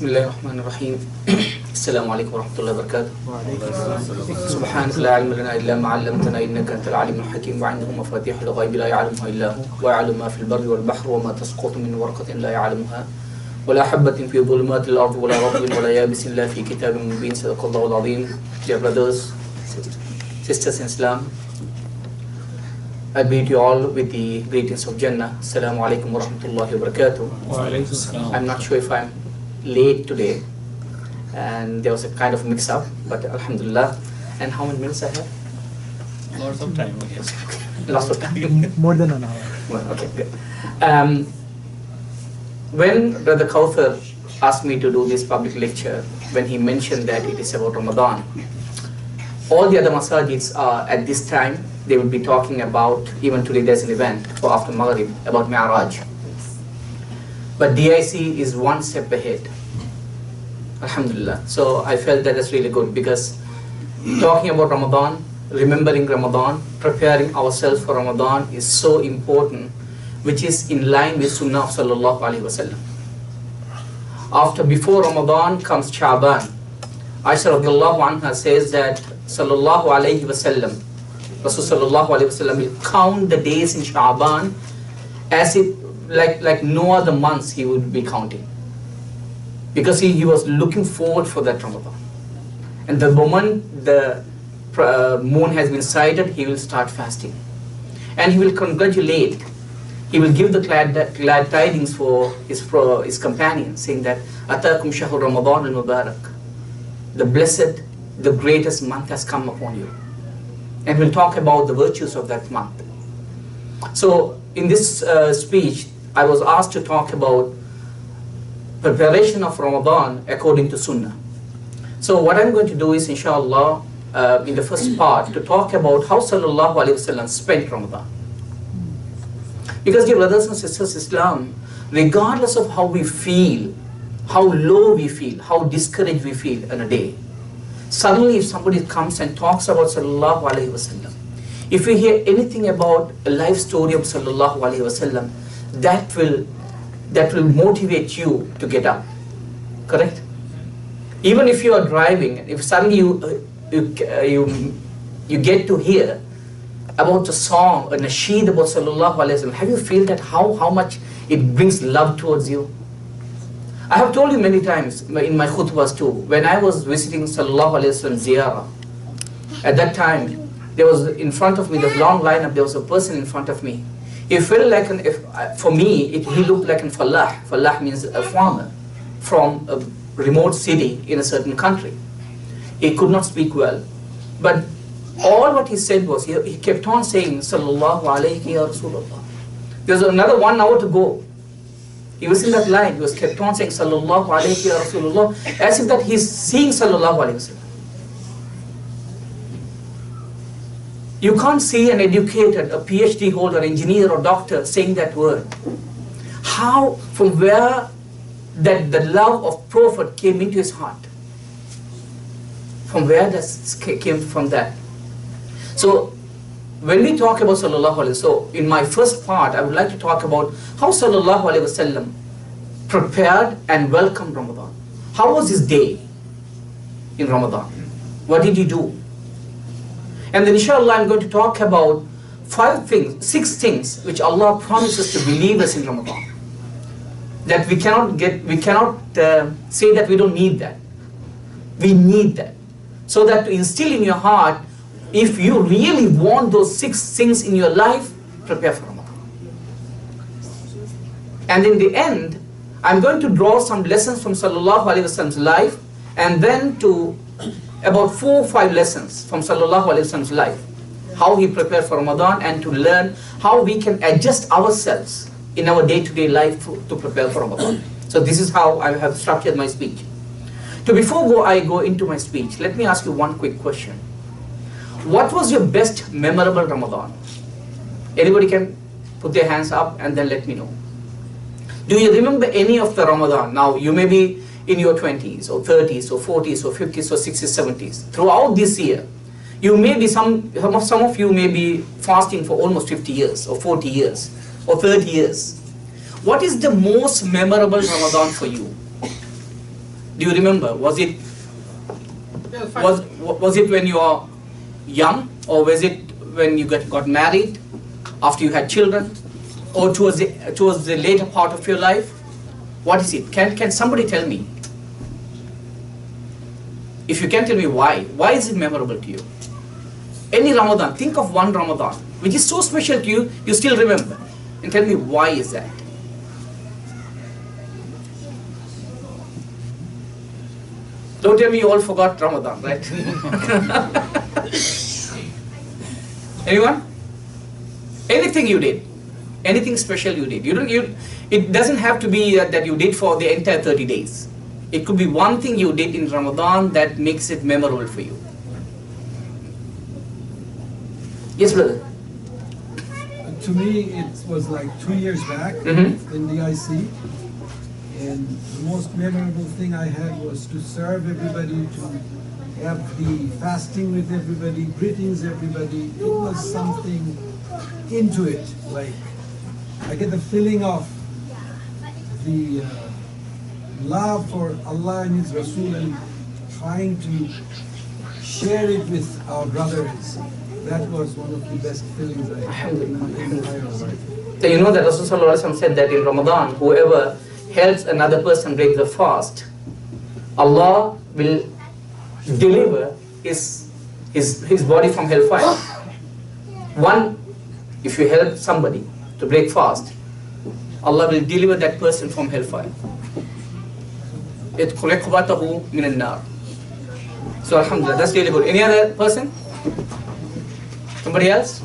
Bismillahirrahmanirrahim. Assalamu alaikum warahmatullahi wabarakatuh. Subhanaka la ilma lana illa ma 'allamtana innaka antal alimul hakim wa 'indahu mafatihul ghaibi la ya'lamuha illa hu wa ya'lamu ma fil barri wal bahri wa ma tasqutu min waraqatin la ya'lamuha wa la habatin fi dhulumatil ardi wa la ratbin wa la yabisin illa fi kitabin mubin. Sadaqallahu al-azim. Dear brothers, sisters in Islam, I greet you all with the greetings of Jannah. Assalamu alaikum warahmatullahi wabarakatuh. I'm not sure if I'm late today, and there was a kind of mix-up, but Alhamdulillah. And how many minutes I have? Lots of time, I guess. Lots of time. More than an hour. Well, okay, good. When Brother Kauthar asked me to do this public lecture, when he mentioned that it is about Ramadan, all the other masajids are at this time, they will be talking about, even today there's an event for after Maghrib about Mi'raj. But DIC is one step ahead. Alhamdulillah. So I felt that is really good, because talking about Ramadan, remembering Ramadan, preparing ourselves for Ramadan is so important, which is in line with Sunnah of Sallallahu Alaihi Wasallam. Before Ramadan comes Sha'ban. Aisha radiallahu anha says that Sallallahu Alaihi Wasallam, Rasul Sallallahu Alaihi Wasallam will count the days in Sha'ban as if like no other months he would be counting, because he was looking forward for that Ramadan. And the moment the moon has been sighted, he will start fasting, and he will congratulate, he will give the glad tidings for his companions, saying that Atakum Shahur Ramadan al-Mubarak, the blessed, the greatest month has come upon you. And we'll talk about the virtues of that month. So in this speech, I was asked to talk about preparation of Ramadan according to Sunnah. So what I'm going to do is, inshallah, in the first part, to talk about how Sallallahu Alaihi Wasallam spent Ramadan. Because, dear brothers and sisters, Islam, regardless of how we feel, how low we feel, how discouraged we feel in a day, suddenly if somebody comes and talks about Sallallahu Alaihi Wasallam, if we hear anything about a life story of Sallallahu Alaihi Wasallam, that will motivate you to get up. Correct? Even if you are driving, if suddenly you get to hear about a song, a nasheed about Sallallahu Alaihi Wasallam, have you feel that how much it brings love towards you? I have told you many times in my khutbahs too, when I was visiting Sallallahu Alaihi Wasallam ziyarah, at that time, there was in front of me, this long lineup, there was a person in front of me. He felt like for me, he looked like a fallah. Fallah means a farmer from a remote city in a certain country. He could not speak well, but all what he said was, he kept on saying, Sallallahu Alaihi Ya Rasulullah. There was another 1 hour to go. He was in that line, he was kept on saying, Sallallahu Alaihi Ya Rasulullah, as if that he's seeing Sallallahu Alaihi Wasallam. You can't see an educated, a PhD holder, engineer or doctor saying that word. How, from where that the love of Prophet came into his heart? From where that came from that? So, when we talk about Sallallahu Alaihi Wasallam, so in my first part, I would like to talk about how Sallallahu Alaihi Wasallam prepared and welcomed Ramadan. How was his day in Ramadan? What did he do? And then inshallah I'm going to talk about 6 things which Allah promises to believers in Ramadan. That we cannot say that we don't need that. We need that. So that to instill in your heart, if you really want those 6 things in your life, prepare for Ramadan. And in the end, I'm going to draw some lessons from Sallallahu Alaihi Wasallam's life, and then to about 4 or 5 lessons from Sallallahu Alaihi Wasallam's life, how he prepared for Ramadan, and to learn how we can adjust ourselves in our day-to-day life to prepare for Ramadan. So this is how I have structured my speech. So before I go into my speech, let me ask you one quick question. What was your best memorable Ramadan? Anybody can put their hands up and then let me know. Do you remember any of the Ramadan? Now you may be in your 20s or 30s or 40s or 50s or 60s, 70s. Throughout this year, you may be some of you may be fasting for almost 50 years or 40 years or 30 years. What is the most memorable Ramadan for you? Do you remember? Was it when you are young, or was it when you got married, after you had children, or towards the later part of your life? What is it? Can somebody tell me? If you can tell me why is it memorable to you? Any Ramadan, think of one Ramadan which is so special to you, you still remember, and tell me why is that? Don't tell me you all forgot Ramadan, right? Anyone? Anything you did, anything special you did. It doesn't have to be that you did for the entire 30 days. It could be one thing you did in Ramadan that makes it memorable for you. Yes, brother. To me, it was like 2 years back in the IC. And the most memorable thing I had was to serve everybody, to have the fasting with everybody, greetings everybody. It was something into it. Like, I get the feeling of the love for Allah and His Rasul and trying to share it with our brothers. That was one of the best feelings I had in my entire life. So you know that Rasulullah said that in Ramadan, whoever helps another person break the fast, Allah will deliver his body from hellfire. One, if you help somebody to break fast, Allah will deliver that person from hellfire. So alhamdulillah, that's really good. Any other person? Somebody else?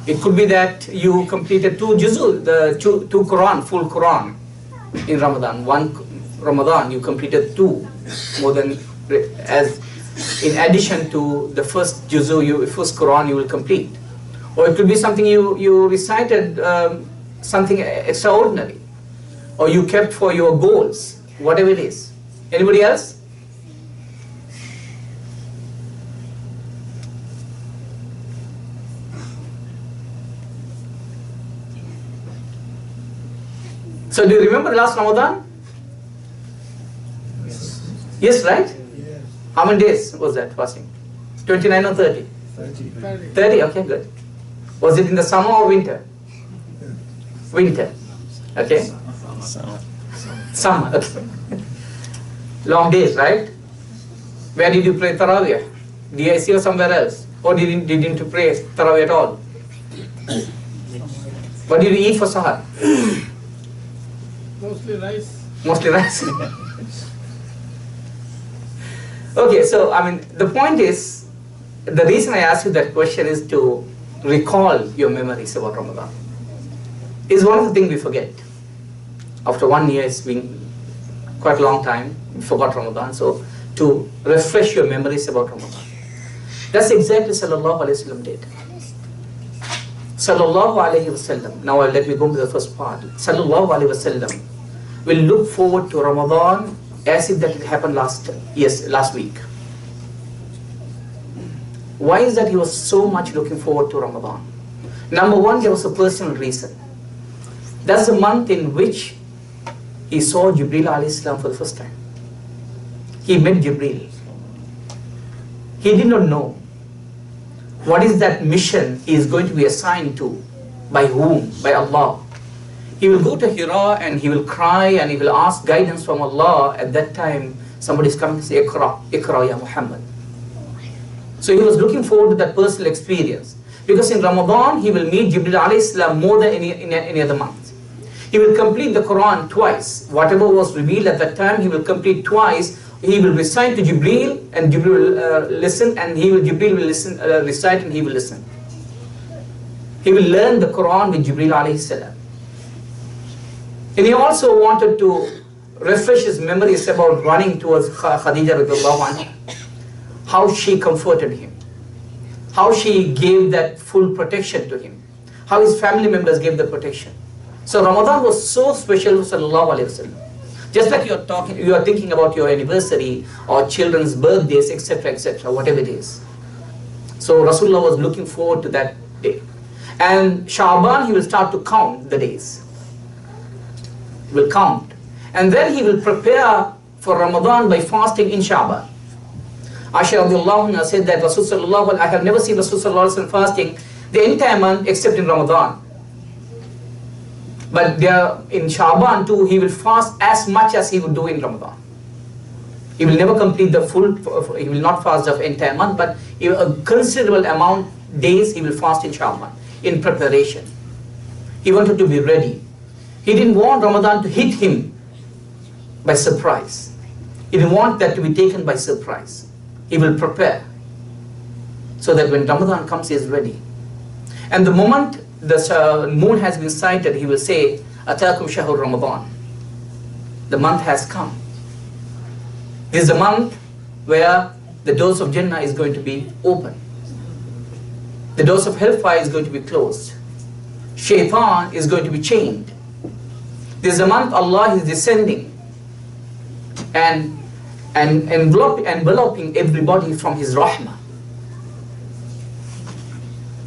It could be that you completed 2 juzu, the two Quran, full Quran in Ramadan. One Ramadan you completed 2, more than, as in addition to the first juzu, first Quran you will complete. Or it could be something you recited, something extraordinary, or you kept for your goals, whatever it is. Anybody else? So do you remember last Ramadan? Yes, right? Yes. How many days was that fasting? 29 or 30? 30, okay, good. Was it in the summer or winter? Winter. Okay. Summer. Okay. Long days, right? Where did you pray Taraweeh? DIC or somewhere else? Or didn't you pray Taraweeh at all? What did you eat for Sahar? Mostly rice. Mostly rice. Okay, so I mean, the point is, the reason I asked you that question is to recall your memories about Ramadan. Is one of the things we forget. After 1 year, it's been quite a long time, we forgot Ramadan. So to refresh your memories about Ramadan. That's exactly Sallallahu Alaihi Wasallam did. Sallallahu Alaihi Wasallam. Now let me go to the first part. Sallallahu Alaihi Wasallam will look forward to Ramadan as if that it happened last week. Why is that he was so much looking forward to Ramadan? Number one, there was a personal reason. That's the month in which he saw Jibreel alayhi salam for the first time. He met Jibreel. He did not know what is that mission he is going to be assigned to, by whom, by Allah. He will go to Hira and he will cry and he will ask guidance from Allah. At that time, somebody is coming to say, Iqra, Iqra ya Muhammad. So he was looking forward to that personal experience. Because in Ramadan, he will meet Jibreel alayhi salam more than any other month. He will complete the Quran twice. Whatever was revealed at that time, he will complete twice. He will recite to Jibreel and Jibreel will listen, and Jibreel will listen, recite and he will listen. He will learn the Quran with Jibreel alayhi salam. And he also wanted to refresh his memories about running towards Khadija radiallahu anha. How she comforted him. How she gave that full protection to him. How his family members gave the protection. So Ramadan was so special for Sallallahu Alaihi Wasallam. Just like you are thinking about your anniversary or children's birthdays, etc., etc., whatever it is. So Rasulullah was looking forward to that day. And Sha'ban, he will start to count the days. He will count. And then he will prepare for Ramadan by fasting in Sha'ban. Aisha radiallahu anha said that I have never seen Rasulullah fasting the entire month except in Ramadan. But there in Sha'ban too, he will fast as much as he would do in Ramadan. He will never complete the full, he will not fast the entire month, but a considerable amount days he will fast in Sha'ban, in preparation. He wanted to be ready. He didn't want Ramadan to hit him by surprise. He didn't want that to be taken by surprise. He will prepare so that when Ramadan comes, he is ready. And the moment the moon has been sighted, he will say, Atakum Shahur Ramadan. The month has come. This is the month where the doors of Jannah is going to be open. The doors of hellfire is going to be closed. Shaitan is going to be chained. This is the month Allah is descending and enveloping everybody from His rahmah.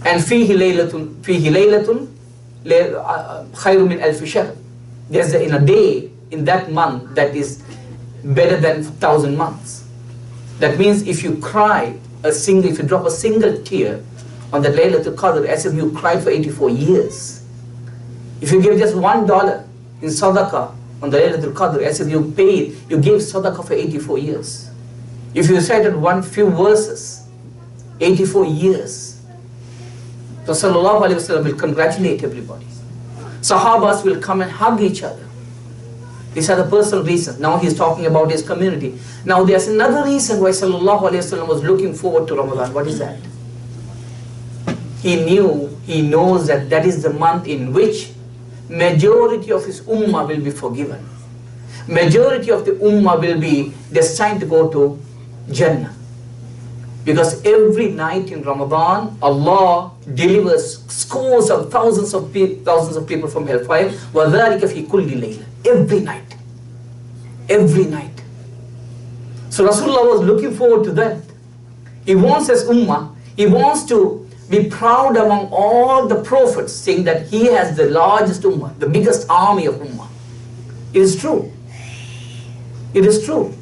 And fihi laylatun khayru min alfi shahr. There's in a day in that month that is better than 1,000 months. That means if you cry if you drop a single tear on the Laylatul Qadr, as if you cried for 84 years. If you give just $1 in sadaqah on the Laylatul Qadr, as if you gave sadaqah for 84 years. If you recited few verses, 84 years. So Sallallahu Alaihi Wasallam will congratulate everybody. Sahabas will come and hug each other. These are the personal reasons. Now he is talking about his community. Now there's another reason why Sallallahu Alaihi Wasallam was looking forward to Ramadan. What is that? He knows that is the month in which majority of his ummah will be forgiven. Majority of the ummah will be destined to go to Jannah. Because every night in Ramadan, Allah delivers scores of thousands of people from hellfire. وَذَلِكَ فِي كُلِّ لَيْلَةٍ. Every night. Every night. So Rasulullah was looking forward to that. He wants his ummah, he wants to be proud among all the prophets, saying that he has the largest ummah, the biggest army of ummah. It is true. It is true.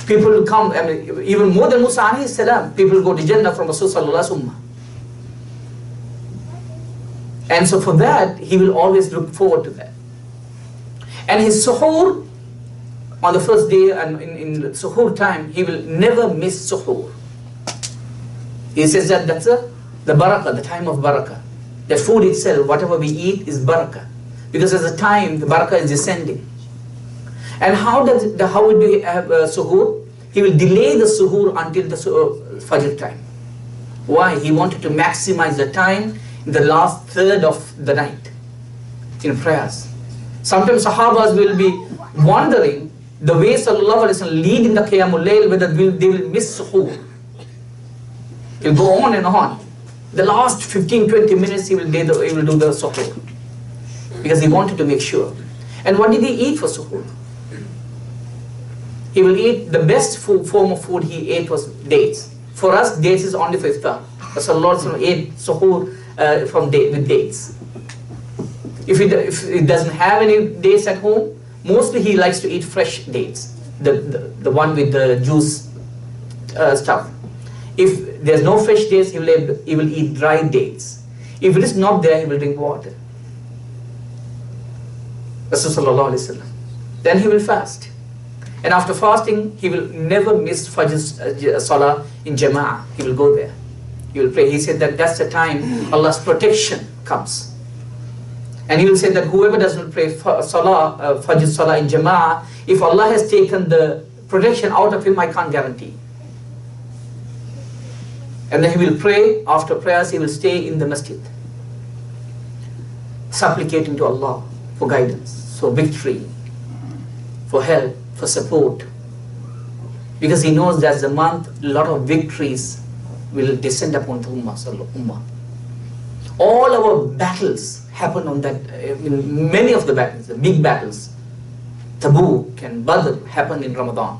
People will come, even more than Musa alayhi salam, people will go to Jannah from Rasulullah's ummah. And so for that, he will always look forward to that. And his suhoor, on the first day and in suhoor time, he will never miss suhoor. He says that that's the barakah, the time of barakah. That food itself, whatever we eat, is barakah. Because at the time, the barakah is descending. And how would he have suhoor? He will delay the suhoor until the fajr time. Why? He wanted to maximize the time in the last third of the night in prayers. Sometimes Sahabas will be wondering the way Sallallahu Alaihi Wasallam lead in the Qiyamul Layl, whether they will miss suhoor. He'll go on and on. The last 15-20 minutes he will do the suhoor. Because he wanted to make sure. And what did he eat for suhoor? He will eat, the best form of food he ate was dates. For us, dates is only for iftar. Rasulullah ate suhoor with dates. If he doesn't have any dates at home, mostly he likes to eat fresh dates. The one with the juice stuff. If there's no fresh dates, he will eat dry dates. If it is not there, he will drink water. Rasulullah sallallahu alaihi wasallam. Then he will fast. And after fasting, he will never miss Fajr Salah in Jama'ah. He will go there. He will pray. He said that that's the time Allah's protection comes. And he will say that whoever doesn't pray Fajr Salah in Jama'ah, if Allah has taken the protection out of him, I can't guarantee. And then he will pray. After prayers, he will stay in the masjid, supplicating to Allah for guidance, for victory, for help, for support. Because he knows that's the month a lot of victories will descend upon the Ummah. All our battles happen on that, many of the battles, the big battles, Tabuk and Badr happen in Ramadan.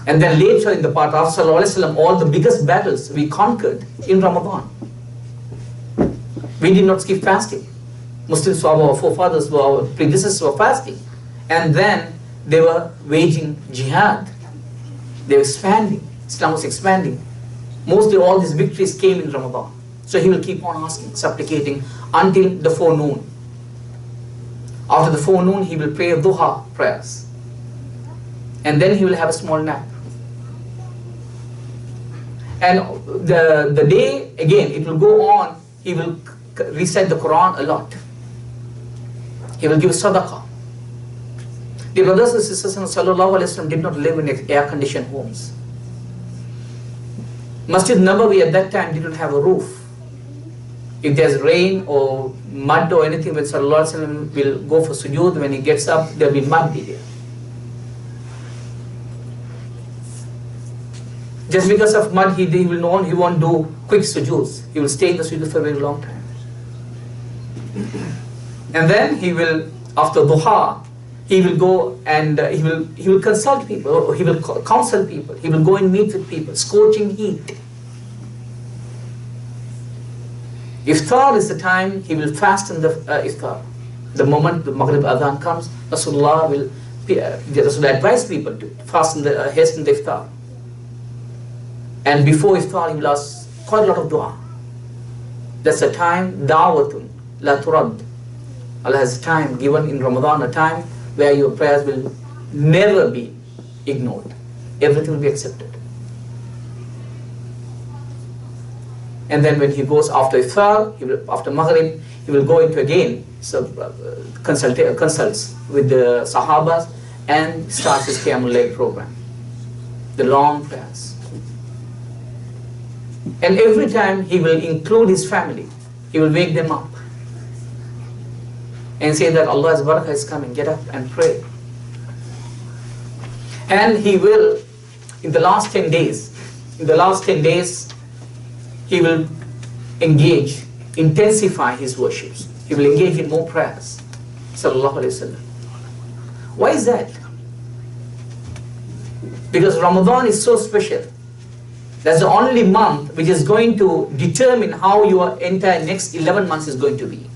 And then later in the part of Sallallahu Alaihi Wasallam, all the biggest battles we conquered in Ramadan. We did not skip fasting. Muslims, our forefathers, our predecessors were fasting. And then they were waging jihad. They were expanding. Islam was expanding. Mostly all these victories came in Ramadan. So he will keep on asking, supplicating until the forenoon. After the forenoon, he will pray duha prayers. And then he will have a small nap. And the day, again, it will go on. He will recite the Quran a lot. He will give sadaqah. The brothers and sisters in Sallallahu Alaihi Wasallam did not live in air-conditioned homes. Masjid Nabawi at that time didn't have a roof. If there's rain or mud or anything, when Sallallahu Alaihi Wasallam will go for sujood, when he gets up, there will be mud there. Just because of mud, he won't do quick sujoods. He will stay in the sujood for a very long time. And then he will, after duha, he will go and he will consult people, or he will counsel people. He will go and meet with people, scorching heat. Iftar is the time he will fast in the iftar. The moment the Maghrib Adhan comes, Rasulullah will advise people to fast in the hasten the iftar. And before iftar, he will ask quite a lot of dua. That's a time, da'watun la turad. Allah has a time given in Ramadan, a time where your prayers will never be ignored. Everything will be accepted. And then when he goes after iftar, after Maghrib, he will go into again consults with the Sahabas and starts his Qiyamul Layl program. The long prayers. And every time he will include his family. He will wake them up and say that Allah's barakah is coming, get up and pray. And he will, in the last 10 days, he will engage, intensify his worships. He will engage in more prayers. Sallallahu Alaihi Wasallam. Why is that? Because Ramadan is so special. That's the only month which is going to determine how your entire next 11 months is going to be.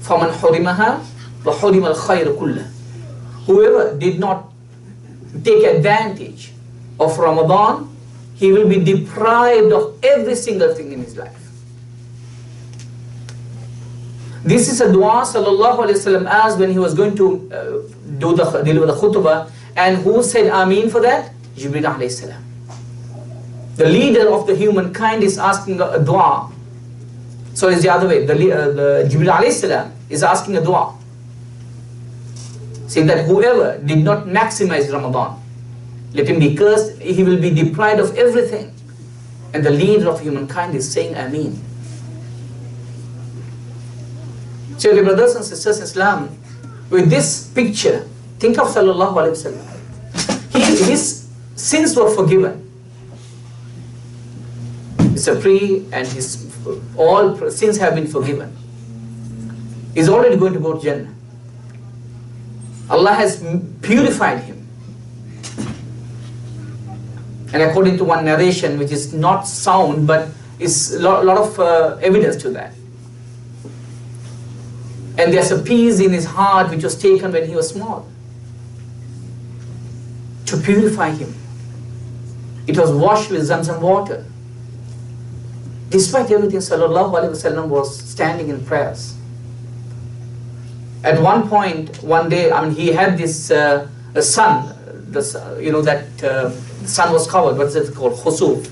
فَمَنْ حُرِمَهَا وَحُرِمَ الْخَيْرُ كُلَّهُ. Whoever did not take advantage of Ramadan, he will be deprived of every single thing in his life. This is a dua Sallallahu Alaihi Wasallam asked when he was going to deliver the khutbah, and who said Ameen for that? Jibreel Alayhi Salam. The leader of the humankind is asking a dua. So it's the other way. The Jibreel Alayhi Salam is asking a dua, saying that whoever did not maximize Ramadan, let him be cursed, he will be deprived of everything. And the leader of humankind is saying Ameen. So the brothers and sisters in Islam, with this picture, think of Sallallahu Alaihi Wasallam. His sins were forgiven. It's a and his all sins have been forgiven. He's already going to go to Jannah. Allah has purified him. And according to one narration, which is not sound, but is a lot of evidence to that. And there's a peace in his heart which was taken when he was small, to purify him. It was washed with Zamzam water. Despite everything, Sallallahu Alaihi Wasallam was standing in prayers. At one point, one day, he had this sun. The sun was covered. What's it called? Khusuf.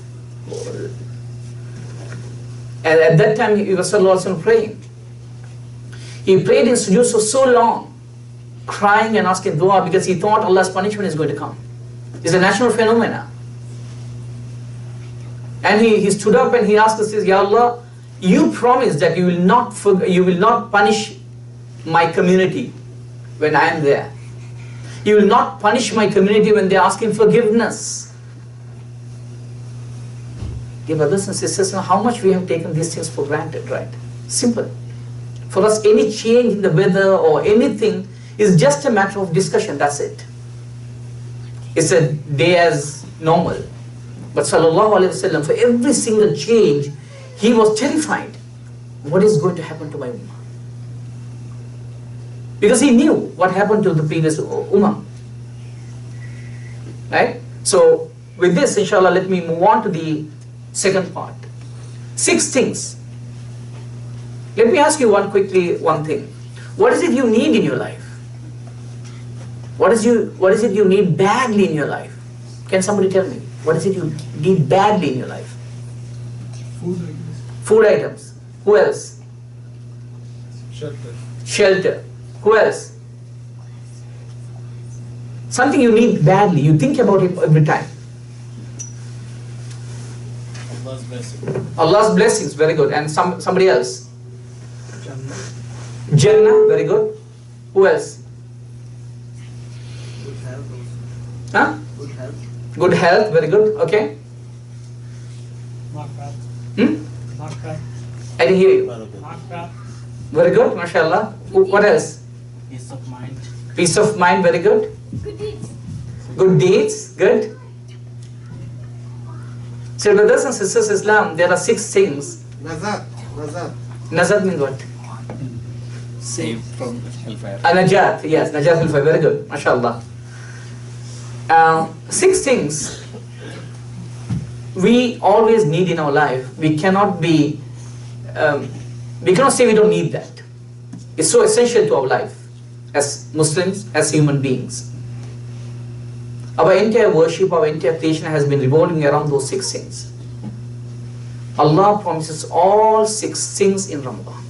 And at that time, he was Sallallahu Alaihi Wasallam praying. He prayed in sujood for so long, crying and asking dua, because he thought Allah's punishment is going to come. It's a natural phenomena. And he stood up and he asked us, Ya Allah, you promised that you will not punish my community when I am there. You will not punish my community when they are asking forgiveness. Dear brothers and sisters, how much we have taken these things for granted, right? Simple. For us, any change in the weather or anything is just a matter of discussion, that's it. It's a day as normal. But Sallallahu Alaihi Wasallam, for every single change, He was terrified. What is going to happen to my ummah? Because he knew what happened to the previous ummah. Right? So, with this, inshallah, let me move on to the second part. 6 things. Let me ask you one thing. What is it you need in your life? What is it you need badly in your life? Can somebody tell me? What is it you need badly in your life? Food, I guess. Food items. Who else? Shelter. Shelter. Who else? Something you need badly. You think about it every time. Allah's blessing. Allah's blessings. Very good. And somebody else? Jannah. Jannah. Very good. Who else? Good health also. Huh? Good health. Good health. Very good. Okay. Not bad. Not bad. I didn't hear you. Not bad. Very good. MashaAllah. What else? Peace of mind. Peace of mind. Very good. Good deeds. Good deeds. Good. So brothers and sisters, Islam, there are 6 things. Nazat. Nazat means what? Saved from hellfire. Najat, yes, Najat al-Fay, very good, mashallah. 6 things we always need in our life. We cannot say we don't need that. It's so essential to our life as Muslims, as human beings. Our entire worship, our entire creation has been revolving around those 6 things. Allah promises all 6 things in Ramadan.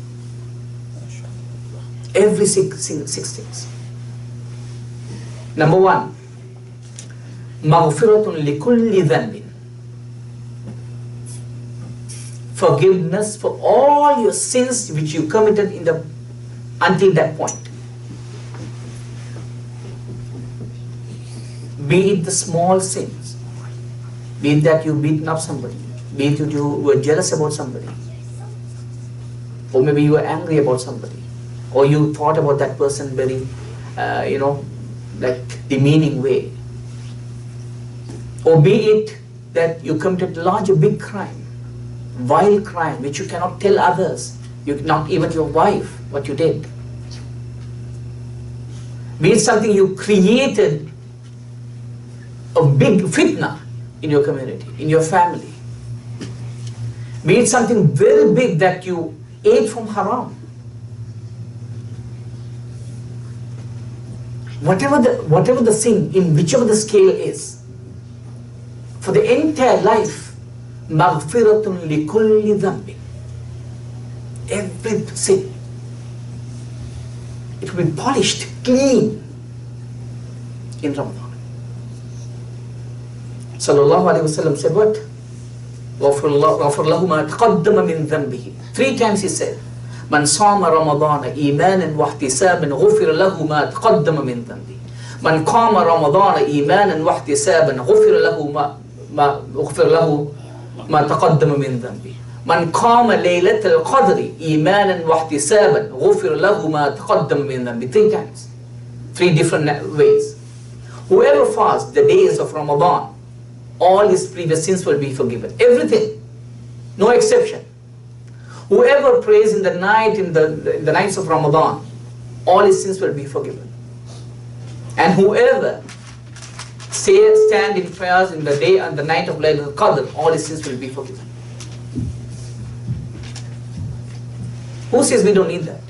Every six things. Number 1, maghfiratun likulli dhanbin. Forgiveness for all your sins which you committed until that point. Be it the small sins, be it that you've beaten up somebody, be it that you were jealous about somebody, or maybe you were angry about somebody, or you thought about that person very, like demeaning way. Or be it that you committed a big crime, vile crime, which you cannot tell others, not even your wife, what you did. Be it something you created a big fitna in your community, in your family. Be it something very big that you ate from haram. Whatever the sin, in whichever the scale is, for the entire life, maghfiratun likulli dhanbin. Every sin, it will be polished, clean in Ramadan. Sallallahu Alaihi Wasallam said what? غَفْرَ لَهُ مَا تَقَدَّمَ مِنْ ذَنْبِهِ. 3 times he said, مَنْ صَامَ رَمَضَانَ إِيمَانًا وَاحْتِسَابًا غُفِرَ لَهُ مَا تَقَدَّمَ مِنْ ذَنْبِهِ. مَنْ قَامَ رَمَضَانَ إِيمَانًا وَاحْتِسَابًا غُفِرَ له ما تقدم من ذنبه. من قام ليلة القدر إيمانا واحتسابا غفر له ما تقدم من ذنبه. 3 times. 3 different ways. Whoever fasts the days of Ramadan, all his previous sins will be forgiven. Everything. No exception. Whoever prays in the night, in the nights of Ramadan, all his sins will be forgiven. And whoever stand in prayers in the day and the night of Laylatul Qadr, all his sins will be forgiven. Who says we don't need that?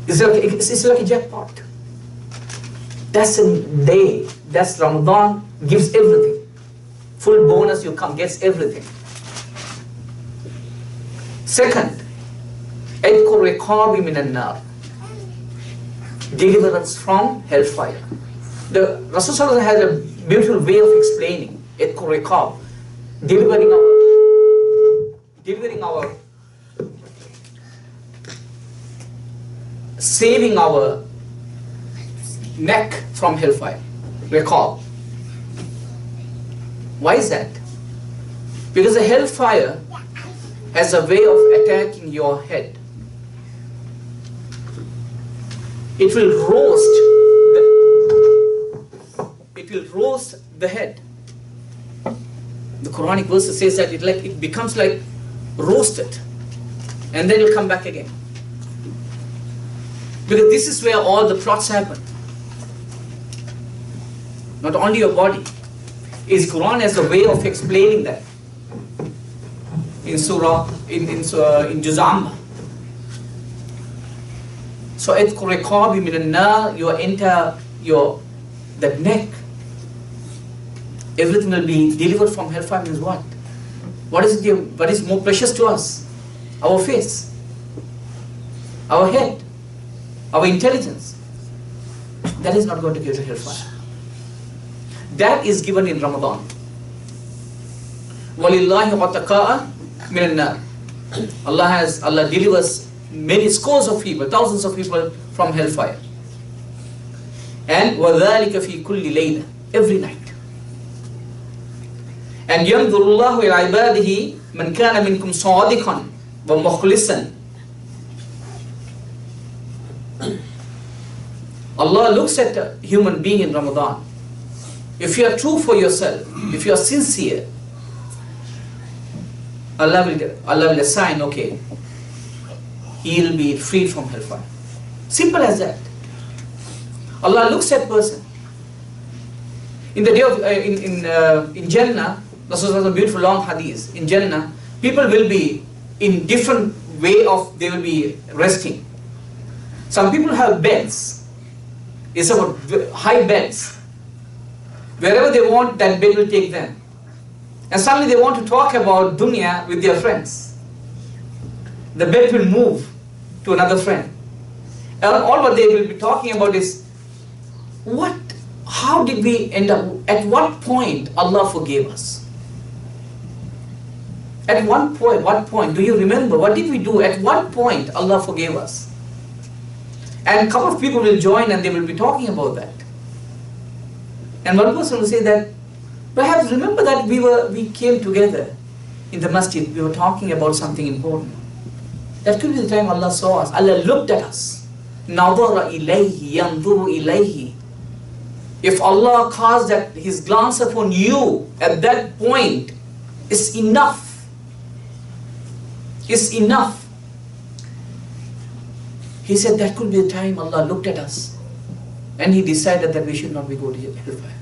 It's like a jackpot. That's a day, that's Ramadan, gives everything. Full bonus, you come, gets everything. Second, Aidkur riqabi minan nar. Deliverance from hellfire. The Rasul has a beautiful way of explaining Aidkur riqab, delivering our, saving our neck from hellfire. Riqab. Why is that? Because the hellfire has a way of attacking your head. It will roast the head. The Quranic verse says that it becomes like roasted, and then it'll come back again. Because this is where all the plots happen. Not only your body. Is Quran as a way of explaining that in Surah, in Juz Amma. So at Quraqabi min nar, you enter that neck. Everything will be delivered from hellfire means what? What is more precious to us? Our face, our head, our intelligence. That is not going to give you hellfire. That is given in Ramadan. وَلِلَّهِ وَتَقَاءَ مِنَ النَّارِ. Allah delivers many scores of people, thousands of people from hellfire. And وَذَلِكَ فِي كُلِّ لَيْلَةٍ, every night. And يَنْظُرُ اللَّهُ إِلَى عِبَادِهِ مَنْ كَانَ مِنْكُمْ صَادِقًا وَمُخْلِصًا. Allah looks at a human being in Ramadan. If you are true for yourself, if you are sincere, Allah will assign, okay, he will be freed from hellfire. Simple as that. Allah looks at person. In the day of in Jannah, this was a beautiful long hadith. In Jannah, people will be in different way of they will be resting. Some people have beds. It's about high beds. Wherever they want, that bed will take them. And suddenly they want to talk about dunya with their friends. The bed will move to another friend. And all what they will be talking about is, how did we end up, at what point Allah forgave us? At what point, do you remember, what did we do, at what point Allah forgave us? And a couple of people will join and they will be talking about that. And one person will say that, perhaps remember that we came together in the masjid, we were talking about something important. That could be the time Allah saw us, Allah looked at us. نَظَرَ إِلَيْهِ يَنْظُرُ إِلَيْهِ. If Allah caused that His glance upon you at that point, it's enough. It's enough. He said that could be the time Allah looked at us and He decided that we should not be going to hellfire.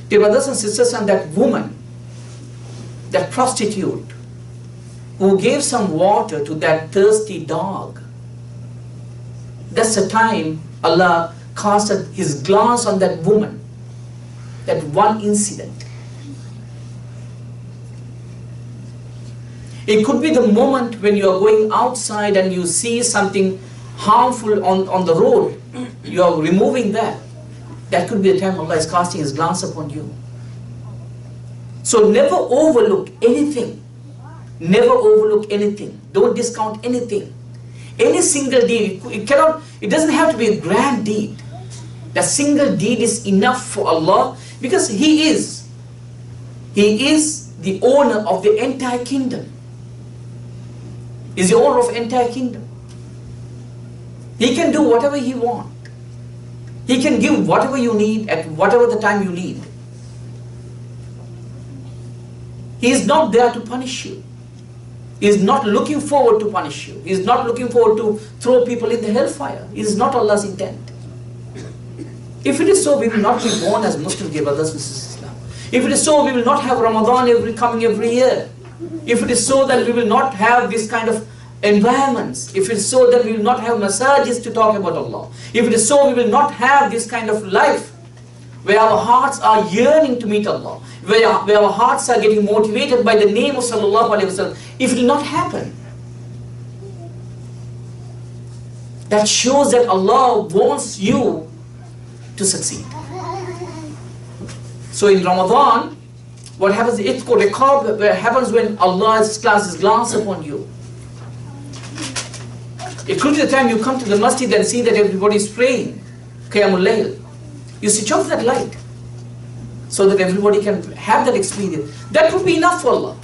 Dear brothers and sisters, and that woman, that prostitute, who gave some water to that thirsty dog, that's the time Allah cast His glance on that woman, that one incident. It could be the moment when you are going outside and you see something harmful on the road, you are removing that. That could be the time Allah is casting His glance upon you. So never overlook anything. Never overlook anything. Don't discount anything. Any single deed, it doesn't have to be a grand deed. That single deed is enough for Allah, because He is the owner of the entire kingdom. He's the owner of the entire kingdom. He can do whatever He wants. He can give whatever you need at whatever the time you need. He is not there to punish you. He is not looking forward to punish you. He is not looking forward to throw people in the hellfire. It is not Allah's intent. If it is so, we will not be born as Muslims, dear brothers and sisters in Islam. If it is so, we will not have Ramadan coming every year. If it is so, then we will not have this kind of environments. If it is so, then we will not have massages to talk about Allah. If it is so, we will not have this kind of life where our hearts are yearning to meet Allah, where our hearts are getting motivated by the name of Sallallahu Alaihi Wasallam. If it will not happen, that shows that Allah wants you to succeed. So in Ramadan, what happens? It happens when Allah's glance upon you. It could be the time you come to the masjid and see that everybody is praying Qiyamul Layl. You switch off that light so that everybody can have that experience. That would be enough for Allah.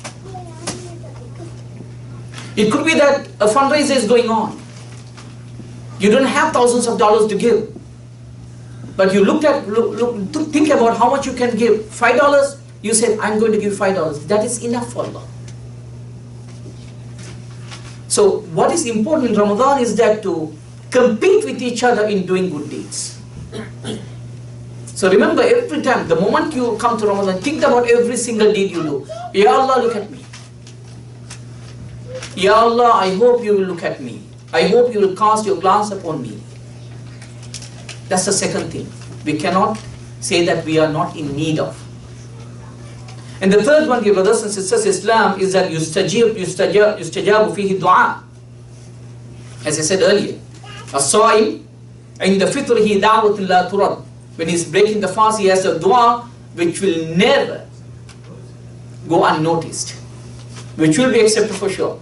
It could be that a fundraiser is going on. You don't have thousands of dollars to give, but you think about how much you can give. $5, You said, I'm going to give $5. That is enough for Allah. So what is important in Ramadan is that to compete with each other in doing good deeds. So remember, every time, the moment you come to Ramadan, think about every single deed you do. Ya Allah, look at me. Ya Allah, I hope you will look at me. I hope you will cast your glance upon me. That's the second thing. We cannot say that we are not in need of. And the third one, dear brothers and sisters, Islam is that yustajabu fihi dua. As I said earlier, as-sa'im inda fitrihi da'watun la turad. When he's breaking the fast, he has a dua which will never go unnoticed, which will be accepted for sure.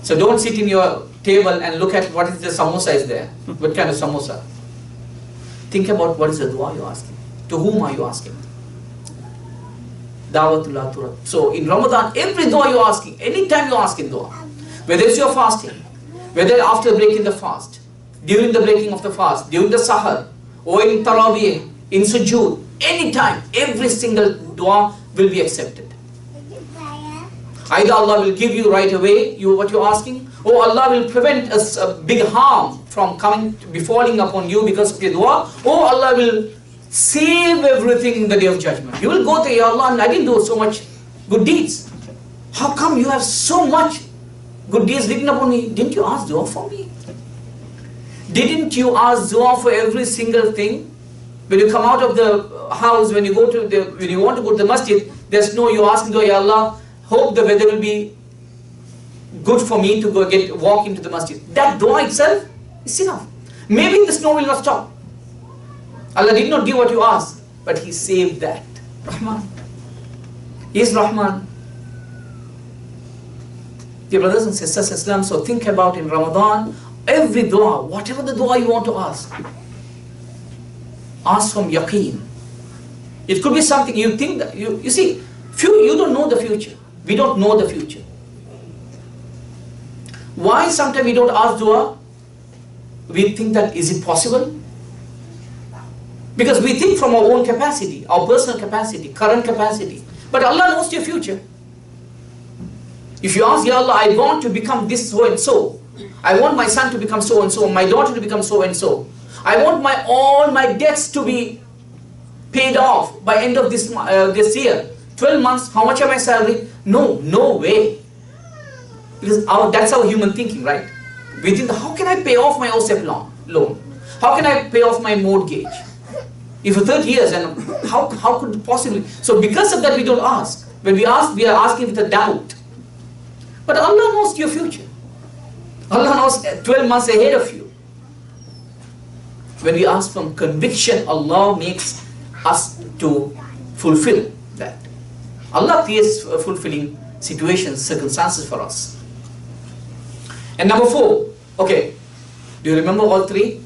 So don't sit in your table and look at what is the samosa is there. What kind of samosa? Think about what is the dua you're asking. To whom are you asking? Da'watul la turad. So in Ramadan, every dua you're asking, anytime you're asking dua, whether it's your fasting, whether after breaking the fast, during the breaking of the fast, during the sahar, or in tarawih, in sujood, anytime, every single dua will be accepted. Either Allah will give you right away what you're asking, or Allah will prevent a big harm from befalling upon you because of your dua, or Allah will save everything in the day of judgment. You will go to, Ya Allah, I didn't do so much good deeds. How come you have so much good deeds written upon me? Didn't you ask dua for me? Didn't you ask dua for every single thing? When you come out of the house, when you want to go to the masjid, there's no, you asking dua, Ya Allah, hope the weather will be good for me to walk into the masjid. That dua itself is enough. Maybe the snow will not stop. Allah did not give what you asked, but He saved that. Rahman. He is Rahman. Dear brothers and sisters, Islam, so think about in Ramadan, every dua, whatever the dua you want to ask from yaqeen. It could be something you think that, you see, you don't know the future. We don't know the future. Why sometimes we don't ask dua? We think that, is it possible? Because we think from our own capacity, our personal capacity, current capacity. But Allah knows your future. If you ask, Ya Allah, I want to become this so and so. I want my son to become so and so, my daughter to become so and so. I want all my debts to be paid off by end of this year. 12 months, how much am I salary? No way. Because that's our human thinking, right? We think, how can I pay off my OSEP loan? How can I pay off my mortgage? If for 30 years, and how could it possibly? So because of that, we don't ask. When we ask, we are asking with a doubt. But Allah knows your future. Allah knows 12 months ahead of you. When we ask from conviction, Allah makes us to fulfill that. Allah creates fulfilling situations, circumstances for us. And number 4, okay, do you remember all 3?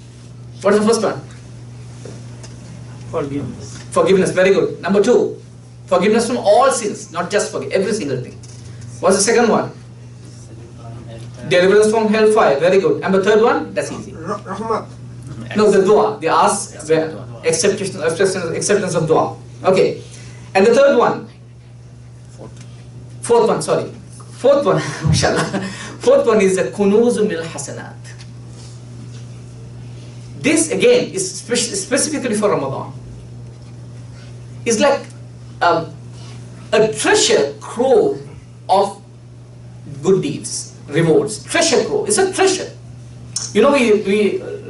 What is the first one? Forgiveness. Forgiveness, very good. Number 2, forgiveness from all sins, not just forgive, every single thing. What's the second one? Deliverance from hellfire, very good. And the third one? That's easy. Rahmat. No, the dua. They ask acceptance of dua. Okay. And the third one? Fourth one, sorry. Fourth one, mashallah. Fourth one is the kunuzu mil hasanat. This again is specifically for Ramadan. It's like a treasure trove of good deeds, rewards. Treasure trove. It's a treasure. You know, we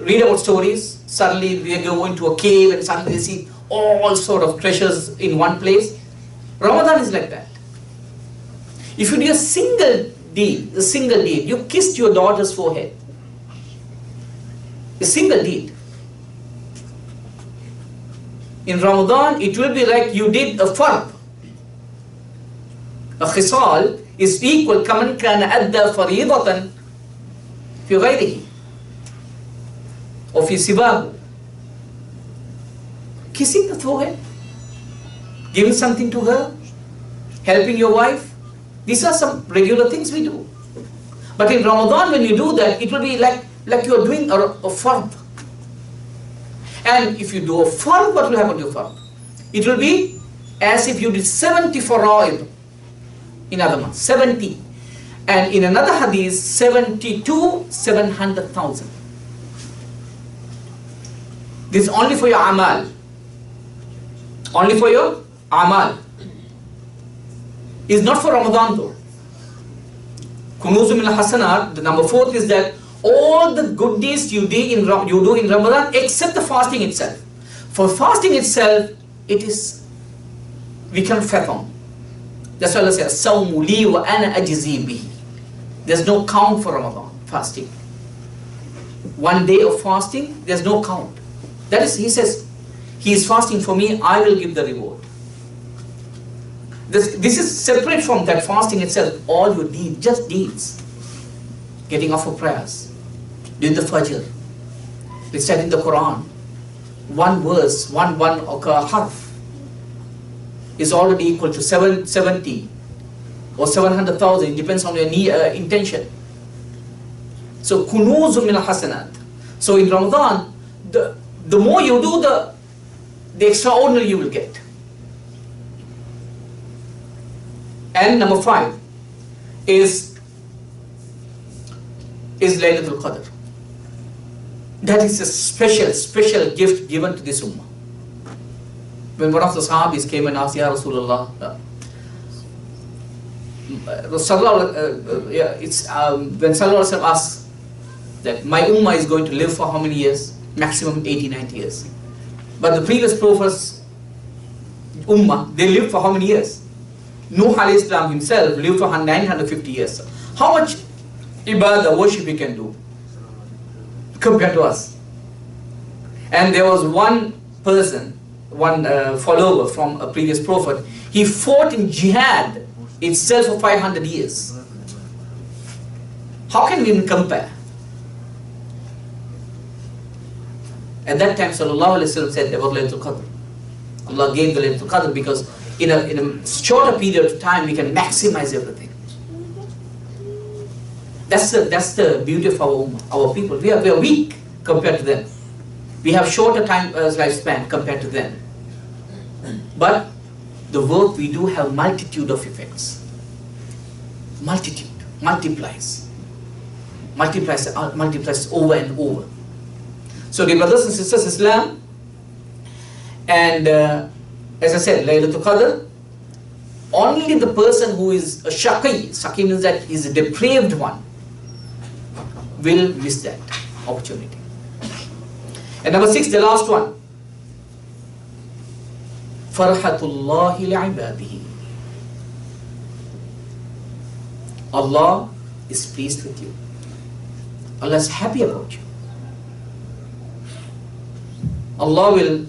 read about stories. Suddenly we go into a cave and suddenly we see all sort of treasures in one place. Ramadan is like that. If you do a single deed, you kissed your daughter's forehead. A single deed. In Ramadan, it will be like you did a farb. A khisal is equal kaman kana adda faridatan fi ghayrihi or fi sibahu. Kissing the forehead, giving something to her, helping your wife. These are some regular things we do. But in Ramadan, when you do that, it will be like you are doing a farb. And if you do a farb, what will happen to your farb? It will be as if you did 70 fara'id in other months. 70. And in another hadith, 72, 700,000. This is only for your amal. Only for your amal. It's not for Ramadan though. Kunuzum min al-hasanat, the number 4 is that all the good deeds you do in Ramadan except the fasting itself. For fasting itself, it is, we cannot fathom. That's why Allah says, Sawmu li wa ana ajzi bihi. There's no count for Ramadan, fasting. One day of fasting, there's no count. That is, he says, he is fasting for me, I will give the reward. This is separate from that fasting itself. All your deeds, just deeds. Getting off of prayers, doing the Fajr, reciting the Quran. One verse, one harf is already equal to 70 or 700,000. It depends on your intention. So kunuzum min al-hasanat. So in Ramadan, the more you do, the extraordinary you will get. And number 5 is Laylatul Qadr. That is a special gift given to this ummah. When one of the Sahabis came and asked, Ya Rasulullah, when Sallallahu Alaihi Wasallam asked that my ummah is going to live for how many years? Maximum 80-90 years. But the previous prophets, ummah, they lived for how many years? Nuh alayhi salam himself lived for 950 years. How much ibadah, worship he can do compared to us? And there was one person, one follower from a previous prophet, he fought in jihad itself for 500 years. How can we even compare? At that time, Sallallahu Alaihi Wasallam said about Laylatul Qadr. Allah gave the Laylatul Qadr because in a shorter period of time we can maximize everything. That's the beauty of our ummah, our people. We are weak compared to them. We have shorter time lifespan compared to them. But the work we do have multitude of effects. Multitude multiplies over and over. So dear brothers and sisters, Islam, and as I said, Laylatul Qadr, only the person who is a shaqi means that he is a depraved one, will miss that opportunity. And number 6, the last one, Farhatullahi li'ibadihi. Allah is pleased with you. Allah is happy about you. Allah will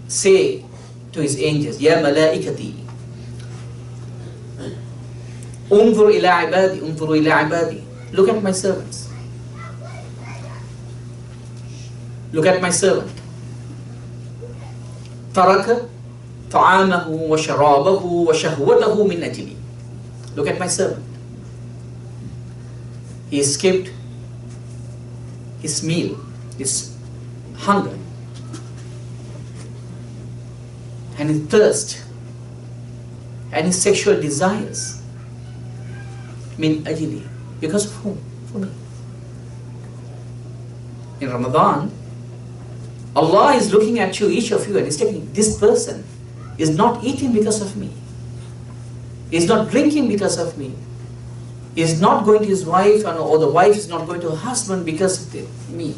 say to His angels, Ya malaikati, unzur ila ibadi, look at my servants. Look at my servant. Taraka ta'amahu wa sharabahu wa shahwatahu min ajli. Look at my servant. He escaped his meal, his hunger, and his thirst, and his sexual desires. Min ajli. Because of whom? For me. In Ramadan, Allah is looking at you, each of you, and is telling, this person is not eating because of me, is not drinking because of me, is not going to his wife, or the wife is not going to her husband because of me.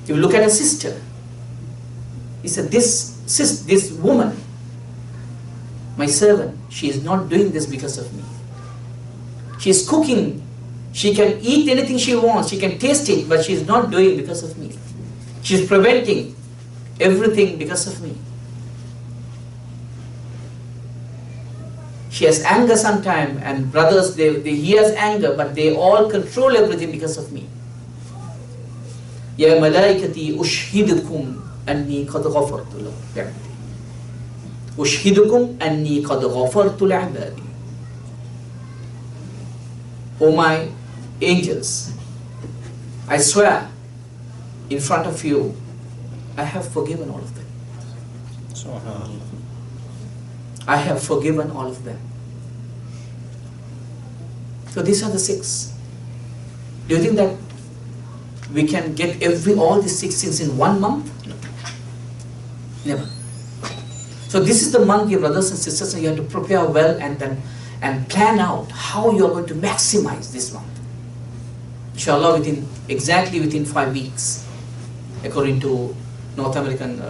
If you look at a sister, he said, this woman, my servant, she is not doing this because of me. She is cooking, she can eat anything she wants, she can taste it, but she is not doing it because of me. She is preventing everything because of me. She has anger sometimes, and brothers, he has anger, but they all control everything because of me. Ya malaikati ushhidukum anni qad ghafartu lahum. Ushhidukum anni qad ghafartu li'ibadi. O my angels, I swear in front of you, I have forgiven all of them. I have forgiven all of them. So these are the 6. Do you think that we can get all these 6 things in 1 month? No. Never. So this is the month, your brothers and sisters, and you have to prepare well and plan out how you are going to maximize this month. Inshallah, exactly within 5 weeks, according to North American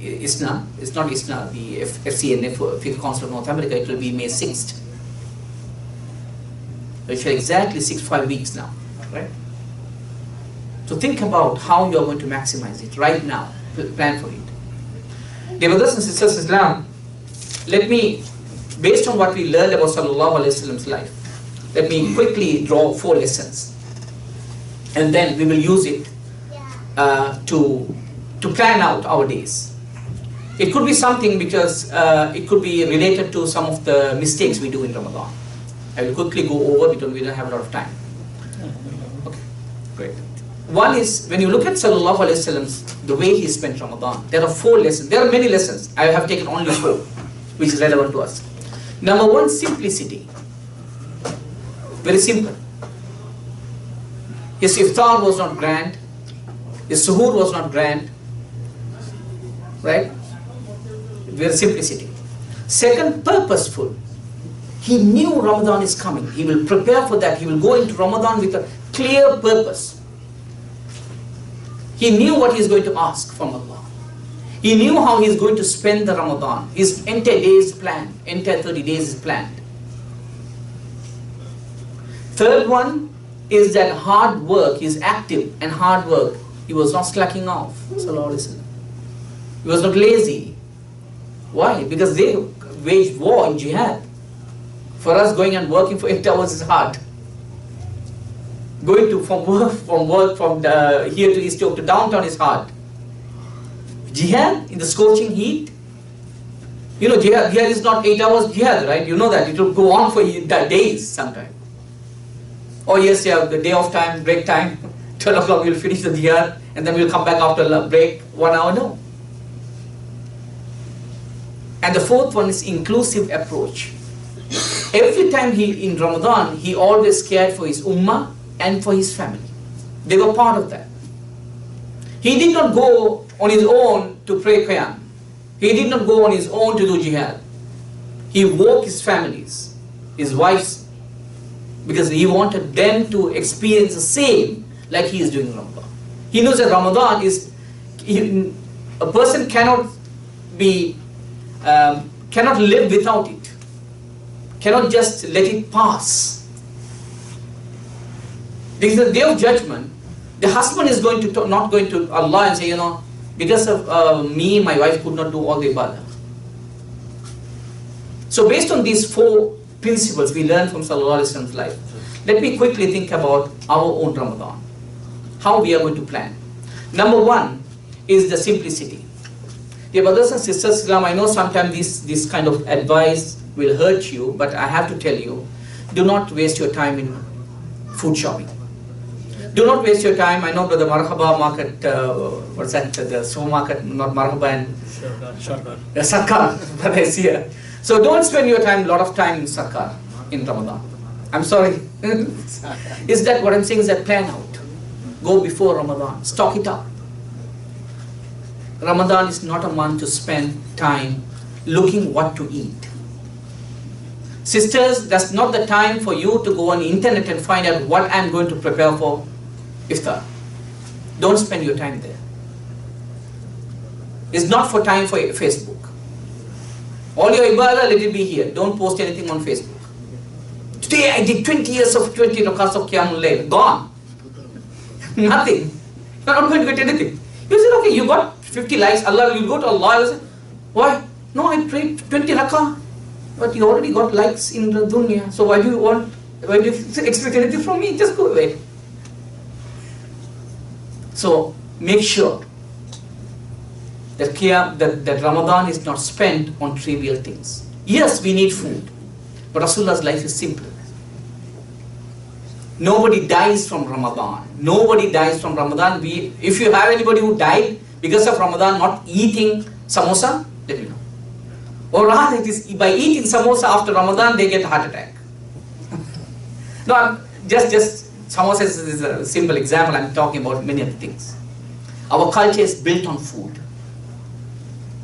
ISNA, it's not ISNA, the FCNA, Fiqh Council of North America, it will be May 6th. So it's exactly 5 weeks now, right? So think about how you are going to maximize it right now. Plan for it. Dear brothers and sisters in Islam, let me, based on what we learned about Sallallahu Alaihi Wasallam's life, let me quickly draw 4 lessons, and then we will use it to plan out our days. It could be something because it could be related to some of the mistakes we do in Ramadan. I will quickly go over because we don't have a lot of time. Okay, great. One is, when you look at Sallallahu Alaihi Wasallam's, the way he spent Ramadan, there are 4 lessons. There are many lessons. I have taken only 4, which is relevant to us. Number 1, simplicity. Very simple. His iftar was not grand. His suhoor was not grand. Right? Very simplicity. Second, purposeful. He knew Ramadan is coming. He will prepare for that. He will go into Ramadan with a clear purpose. He knew what he is going to ask from Allah. He knew how he is going to spend the Ramadan. His entire day is planned. Entire 30 days is planned. Third one is that hard work. He is active and hard work. He was not slacking off. Sallallahu Alaihi Wasallam. He was not lazy. Why? Because they waged war in jihad. For us, going and working for 8 hours is hard. Going from here to East York to downtown is hard. Jihad in the scorching heat. You know, jihad is not 8 hours jihad, right? You know that. It will go on for days sometimes. Oh yes, yeah, the day of time, break time, 12 o'clock we'll finish the jihad and then we'll come back after break, 1 hour, no. And the fourth one is inclusive approach. Every time in Ramadan, he always cared for his ummah and for his family. They were part of that. He did not go on his own to pray Qiyam. He did not go on his own to do jihad. He woke his families, his wives, because he wanted them to experience the same like he is doing in Ramadan. He knows that Ramadan is, a person cannot live without it. Cannot just let it pass. This is the day of judgment. The husband is not going to Allah and say, you know, because of me, my wife could not do all the ibadah. So based on these 4 principles we learn from Sallallahu Alaihi Wasallam's life, let me quickly think about our own Ramadan. How we are going to plan. Number 1 is the simplicity. Dear brothers and sisters, Islam, I know sometimes this kind of advice will hurt you, but I have to tell you, do not waste your time in food shopping. Do not waste your time. I know Brother Marhaba market, what's that, the supermarket, not Marhaba and Sarkar, but I see here. So don't spend your time, a lot of time in Sarkar, in Ramadan. I'm sorry. Is that what I'm saying? Is that plan out. Go before Ramadan, stock it up. Ramadan is not a month to spend time looking what to eat. Sisters, that's not the time for you to go on the internet and find out what I'm going to prepare for iftar. Don't spend your time there. It's not for time for Facebook. All your ibadah, let it be here. Don't post anything on Facebook. Today I did 20 years of 20 rakats of Qiyamul Layl. Gone. Nothing. You're not going to get anything. You said, okay, you got 50 likes. Allah, you go to Allah. You say, why? No, I prayed 20 rakah. But you already got likes in the dunya. So why do you expect anything from me? Just go away. So make sure that Ramadan is not spent on trivial things. Yes, we need food, but Rasulullah's life is simple. Nobody dies from Ramadan. Nobody dies from Ramadan. If you have anybody who died because of Ramadan not eating samosa, let me know. Or rather, it is by eating samosa after Ramadan, they get a heart attack. No, just samosa is a simple example. I'm talking about many other things. Our culture is built on food.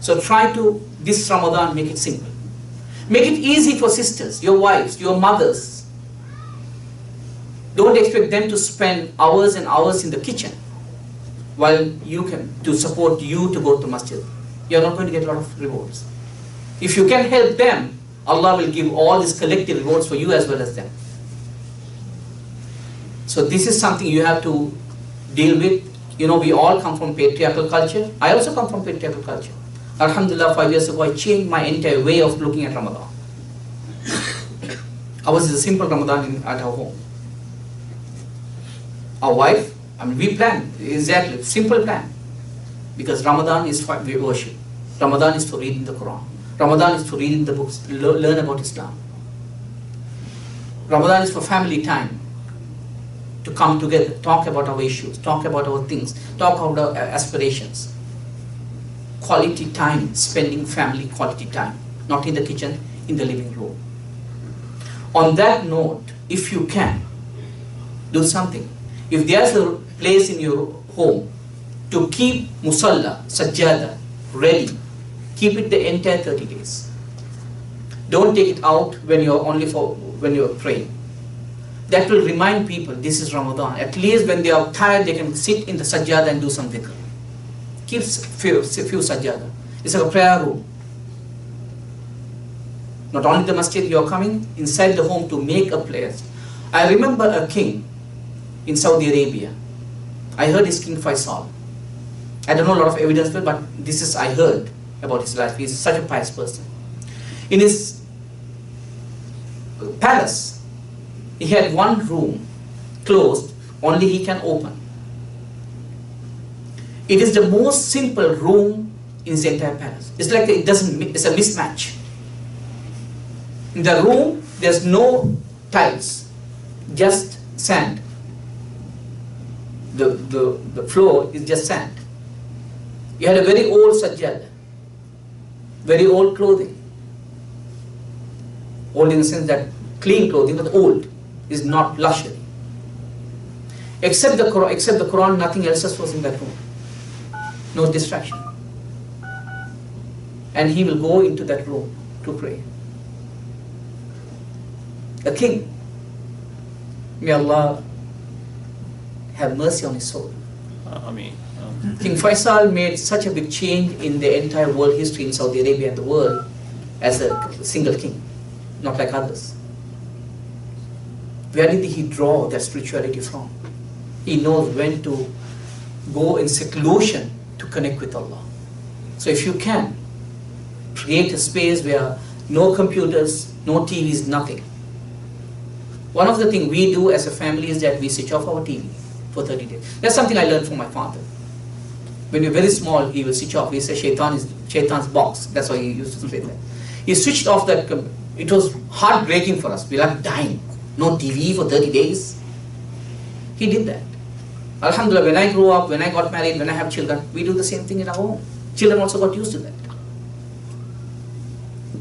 So try to, this Ramadan, make it simple. Make it easy for sisters, your wives, your mothers. Don't expect them to spend hours and hours in the kitchen while you can, to support you to go to masjid. You're not going to get a lot of rewards. If you can help them, Allah will give all these collective rewards for you as well as them. So this is something you have to deal with. You know, we all come from patriarchal culture. I also come from patriarchal culture. Alhamdulillah, 5 years ago, I changed my entire way of looking at Ramadan. Ours is a simple Ramadan at our home. Our wife, we plan, exactly, simple plan. Because Ramadan is for worship. Ramadan is for reading the Quran. Ramadan is for reading the books, learn about Islam. Ramadan is for family time. To come together, talk about our issues, talk about our things, talk about our aspirations. Quality time, spending family quality time. Not in the kitchen, in the living room. On that note, if you can, do something. If there's a place in your home to keep musalla, sajjada, ready, keep it the entire 30 days. Don't take it out when you're praying. That will remind people this is Ramadan. At least when they are tired, they can sit in the sajjada and do some dhikr. Keep few sajjada. It's like a prayer room. Not only the masjid, you are coming inside the home to make a place. I remember a king in Saudi Arabia. I heard his King Faisal. I don't know a lot of evidence, but this is I heard about his life. He is such a pious person. In his palace, he had one room closed, only he can open. It is the most simple room in his entire palace. It's like it's a mismatch. In the room, there's no tiles, just sand. The floor is just sand. You had a very old sajjada, very old clothing. Old in the sense that clean clothing, but old is not luxury. Except the Quran, nothing else was in that room. No distraction. And he will go into that room to pray. A king. May Allah have mercy on his soul. Ameen. King Faisal made such a big change in the entire world history in Saudi Arabia and the world as a single king, not like others. Where did he draw that spirituality from? He knows when to go in seclusion to connect with Allah. So if you can, create a space where no computers, no TVs, nothing. One of the things we do as a family is that we switch off our TV for 30 days. That's something I learned from my father. When you're very small, he will switch off. He says Shaitan's box. That's why he used to say that. He switched off that. It was heartbreaking for us. We were like dying. No TV for 30 days. He did that. Alhamdulillah, when I grew up, when I got married, when I have children, we do the same thing in our home. Children also got used to that.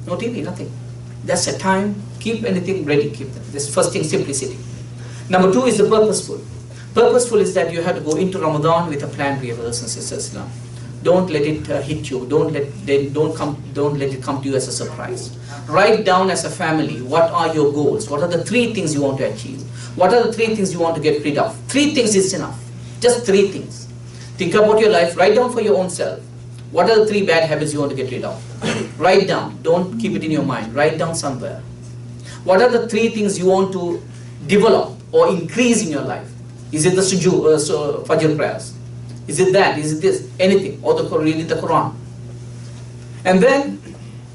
No TV, nothing. That's a time. Keep anything ready. Keep them. This first thing, simplicity. Number two is the purposeful. Purposeful is that you have to go into Ramadan with a plan, dear brothers and sisters. Don't let it hit you. Don't let it come to you as a surprise. Write down as a family what are your goals. What are the 3 things you want to achieve? What are the 3 things you want to get rid of? 3 things is enough. Just 3 things. Think about your life. Write down for your own self. What are the 3 bad habits you want to get rid of? Write down. Don't keep it in your mind. Write down somewhere. What are the 3 things you want to develop or increase in your life? Is it the Fajr prayers? Is it that? Is it this? Anything? Or reading the Quran? And then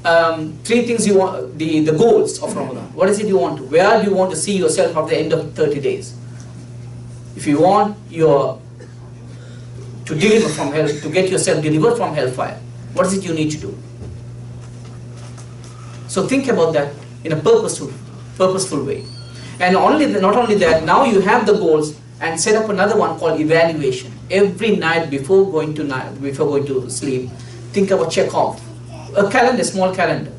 3 things you want, the goals of Ramadan. What is it you want to? Where do you want to see yourself at the end of 30 days? If you want to deliver from hell, to get yourself delivered from hellfire, what is it you need to do? So think about that in a purposeful way. And not only that, now you have the goals, and set up another one called evaluation. Every night before going to sleep, think about check off. A calendar, small calendar.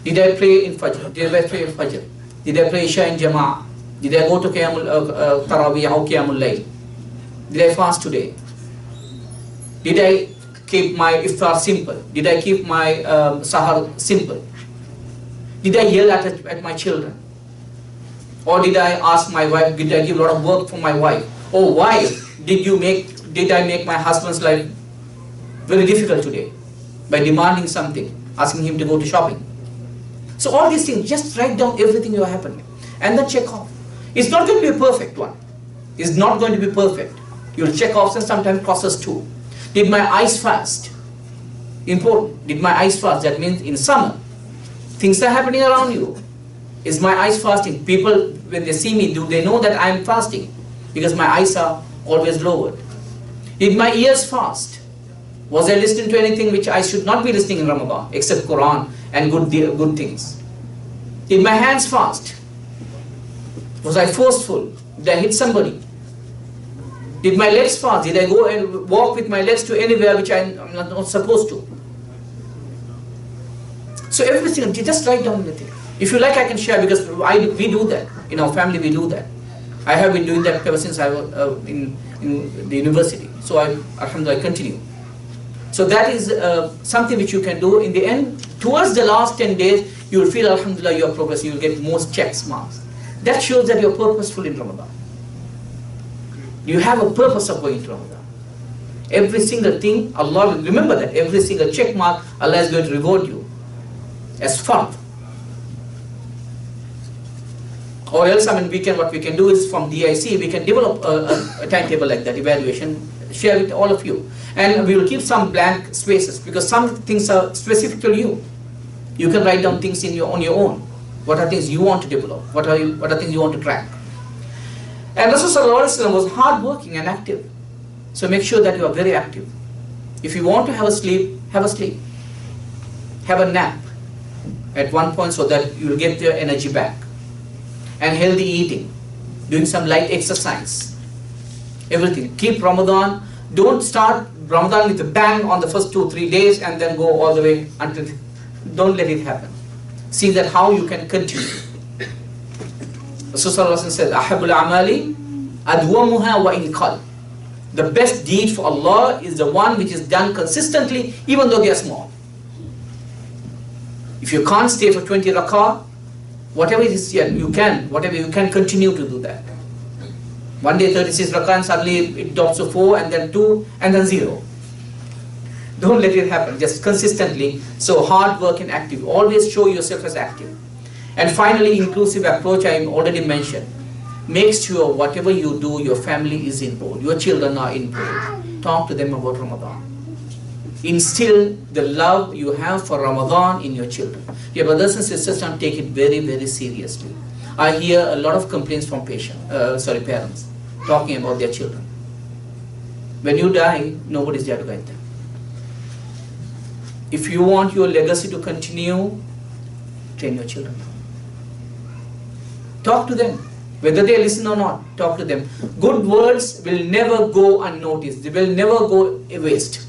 Did I pray in Fajr? Did I pray in Fajr? Did I pray Isha in Jama'ah? Did I go to Taraweeh or Qiyamul Layl? Did I fast today? Did I keep my iftar simple? Did I keep my sahar simple? Did I yell at my children? Or did I ask my wife, did I give a lot of work for my wife? Or why did I make my husband's life very difficult today? By demanding something, asking him to go to shopping. So all these things, just write down everything you are happening and then check off. It's not going to be a perfect one. It's not going to be perfect. You'll check off and sometimes process too. Did my eyes fast? Important. Did my eyes fast? That means in summer, things are happening around you. Is my eyes fasting? People, when they see me, do they know that I am fasting? Because my eyes are always lowered. Did my ears fast? Was I listening to anything which I should not be listening in Ramadan, except Quran and good things? Did my hands fast? Was I forceful? Did I hit somebody? Did my legs fast? Did I go and walk with my legs to anywhere which I'm not supposed to? So everything, just write down everything. If you like, I can share, because we do that. In our family, we do that. I have been doing that ever since I was in the university. So alhamdulillah, I continue. So that is something which you can do. In the end, towards the last 10 days, you will feel alhamdulillah you are progressing. You will get most checks, marks. That shows that you are purposeful in Ramadan. You have a purpose of going to Ramadan. Every single thing, Allah will remember that. Every single check mark, Allah is going to reward you as fard. Or else, what we can do is from DIC, we can develop a timetable like that, evaluation, share with all of you. And we will keep some blank spaces, because some things are specific to you. You can write down things on your own. What are things you want to develop? What are things you want to track? And Rasulullah was hard-working and active. So make sure that you are very active. If you want to have a sleep, have a sleep. Have a nap at one point so that you will get your energy back. And healthy eating, doing some light exercise, everything. Keep Ramadan. Don't start Ramadan with a bang on the first 2-3 days and then go all the way until. Don't let it happen. See that how you can continue. Rasulullah says, "Ahabul amali adwamuha wa in qal." The best deed for Allah is the one which is done consistently, even though they are small. If you can't stay for 20 rakah, whatever it is you can continue to do that. One day 36 rakah and suddenly it drops to 4 and then 2 and then 0. Don't let it happen, just consistently. So hard work and active. Always show yourself as active. And finally, inclusive approach I already mentioned. Make sure whatever you do, your family is involved, your children are involved. Talk to them about Ramadan. Instill the love you have for Ramadan in your children. Your brothers and sisters, don't take it very, very seriously. I hear a lot of complaints from parents talking about their children. When you die, nobody is there to guide them. If you want your legacy to continue, train your children. Talk to them. Whether they listen or not, talk to them. Good words will never go unnoticed. They will never go waste.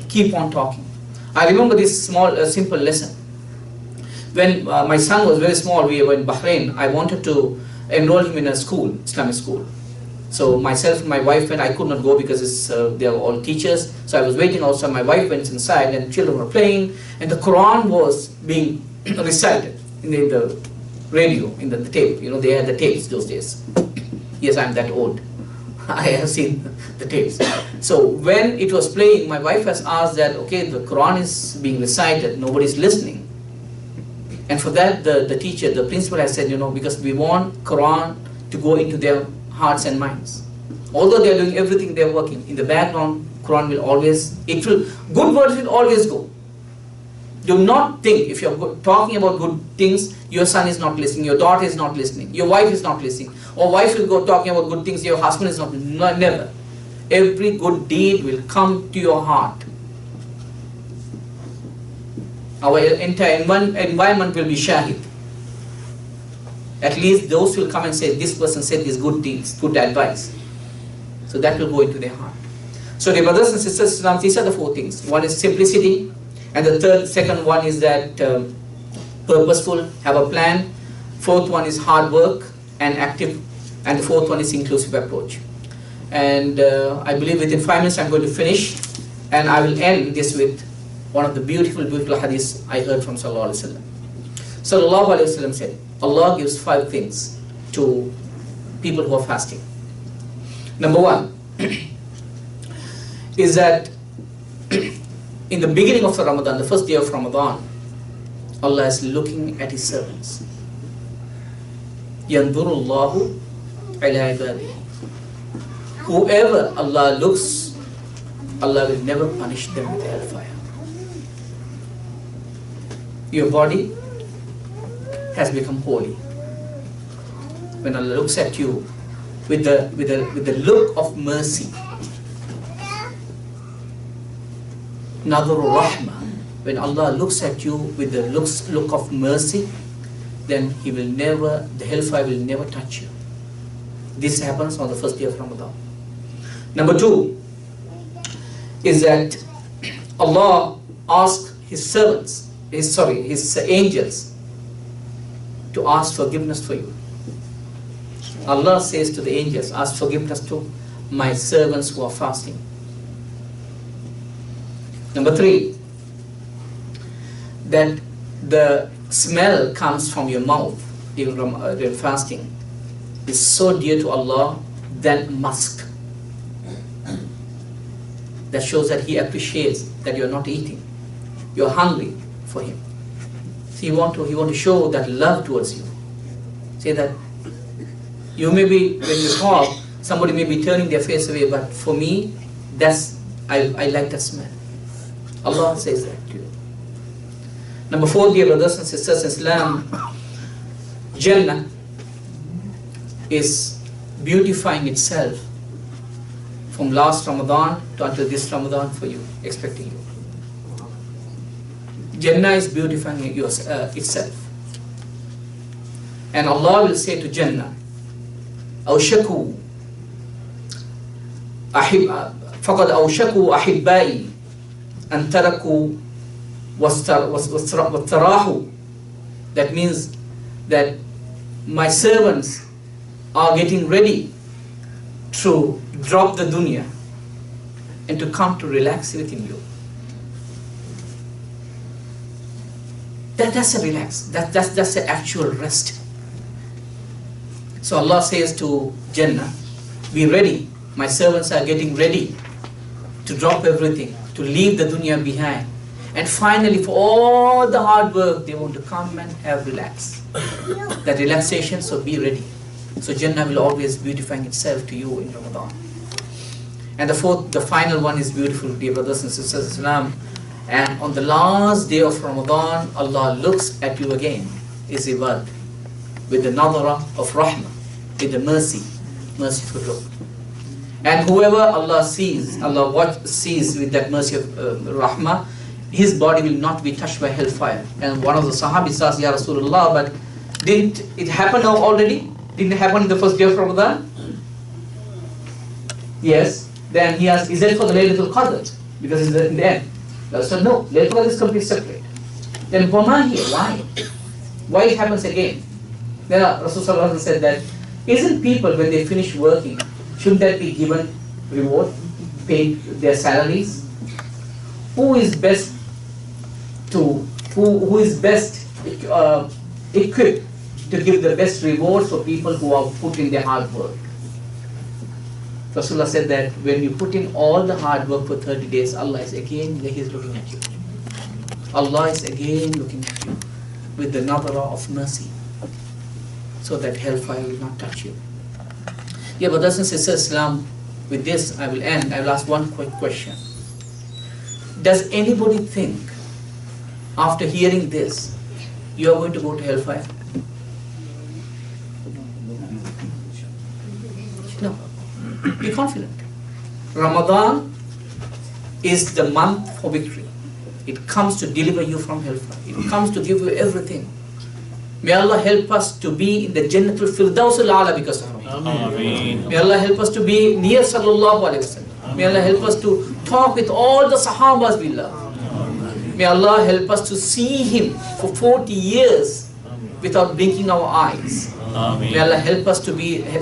Keep on talking. I remember this small, simple lesson. When my son was very small, we were in Bahrain. I wanted to enroll him in a school, Islamic school. So myself and my wife went. I could not go because they were all teachers. So I was waiting outside. My wife went inside and children were playing. And the Quran was being recited in the radio, in the tape. You know, they had the tapes those days. Yes, I'm that old. I have seen the tapes. So when it was playing, my wife has asked that, okay, the Quran is being recited, nobody is listening. And for that, the teacher, the principal has said, because we want Quran to go into their hearts and minds. Although they are doing everything, they are working. In the background, Quran will always, good words will always go. Do not think, if you're talking about good things, your son is not listening, your daughter is not listening, your wife is not listening, or wife will go talking about good things, your husband is not listening. Never. Every good deed will come to your heart. Our entire environment will be shahid. At least those will come and say, this person said these good deeds, good advice. So that will go into their heart. So dear brothers and sisters, these are the 4 things. One is simplicity. And the second one is that purposeful, have a plan. Fourth one is hard work and active. And the fourth one is inclusive approach. And I believe within 5 minutes I'm going to finish. And I will end this with one of the beautiful hadiths I heard from Sallallahu Alaihi Wasallam. Sallallahu Alaihi Wasallam said, Allah gives 5 things to people who are fasting. Number 1 is that in the beginning of the Ramadan, the first day of Ramadan, Allah is looking at His servants. Yanzurullahu ala ibadihi. Whoever Allah looks, Allah will never punish them with hellfire. Your body has become holy. When Allah looks at you with the look of mercy, Nadhru Rahma, when Allah looks at you with the look of mercy, then the hellfire will never touch you. This happens on the first day of Ramadan. Number 2 is that Allah asks His angels to ask forgiveness for you. Allah says to the angels, ask forgiveness to my servants who are fasting. Number 3, that the smell comes from your mouth during fasting is so dear to Allah than musk. That shows that He appreciates that you are not eating. You are hungry for Him. So He want to show that love towards you. Say that you may be, when you talk, somebody may be turning their face away, but for me, I like that smell. Allah says that to you. Number 4, dear brothers and sisters in Islam, Jannah is beautifying itself from last Ramadan to until this Ramadan for you, expecting you. Jannah is beautifying itself. And Allah will say to Jannah, أوشكوا فقد أوشكوا أحبائي أن تركوا واستراحوا. That means that my servants are getting ready to drop the dunya and to come to relax within you. That's a relax. That's the actual rest. So Allah says to Jannah, be ready. My servants are getting ready to drop everything, to leave the dunya behind. And finally, for all the hard work, they want to come and have relax. That relaxation, so be ready. So Jannah will always beautifying itself to you in Ramadan. And the final one is beautiful, dear brothers and sisters in Islam. And on the last day of Ramadan, Allah looks at you again, is ibad, with the nadhara of rahmah, with the merciful look. And whoever Allah sees with that mercy of rahmah, his body will not be touched by hellfire. And one of the Sahabis asked, Ya Rasulullah, but didn't it happen now already? Didn't it happen in the first day of Ramadan? Yes. Then he asked, is that for the Laylatul Qadr? Because it's in the end. I said, no, Laylatul Qadr is completely separate. Then why? Why it happens again? Then Rasulullah said that, isn't people when they finish working, shouldn't that be given reward, paid their salaries? Who is best equipped to give the best reward for people who have put in their hard work? Rasulullah said that when you put in all the hard work for 30 days, Allah is again looking at you. Allah is again looking at you with the nadhara of mercy, so that hellfire will not touch you. Yeah, brothers and sisters, Islam, with this I will end. I will ask one quick question. Does anybody think, after hearing this, you are going to go to hellfire? No. Be confident. Ramadan is the month for victory. It comes to deliver you from hellfire. It comes to give you everything. May Allah help us to be in the Jannatul Firdaus al-A'la because of Ramadan. May Allah help us to be near Sallallahu Alaihi Wasallam. May Allah help us to talk with all the Sahabas we love. May Allah help us to see him for 40 years without blinking our eyes. May Allah help us to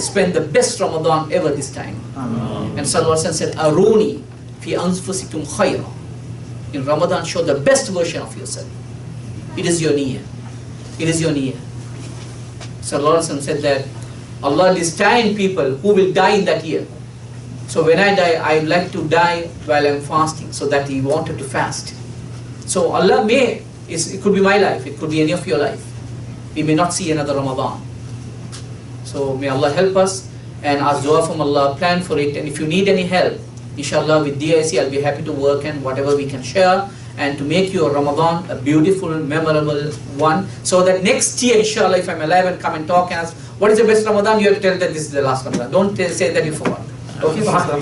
spend the best Ramadan ever this time. And Sallallahu Alaihi Wasallam said, Aruni fi anfusikum khayra. In Ramadan, show the best version of yourself. It is your niyyah. It is your niyyah. Sallallahu Alaihi Wasallam said that Allah destined people who will die in that year. So when I die, I like to die while I'm fasting, so that He wanted to fast. So Allah it could be my life, it could be any of your life. We may not see another Ramadan. So may Allah help us and ask dua from Allah, plan for it, and if you need any help, inshallah with DIC I'll be happy to work and whatever we can share and to make your Ramadan a beautiful, memorable one, so that next year inshallah if I'm alive and come and talk and ask, what is the best Ramadan, you have to tell that this is the last Ramadan. Don't say that you forgot. Okay? Inshallah.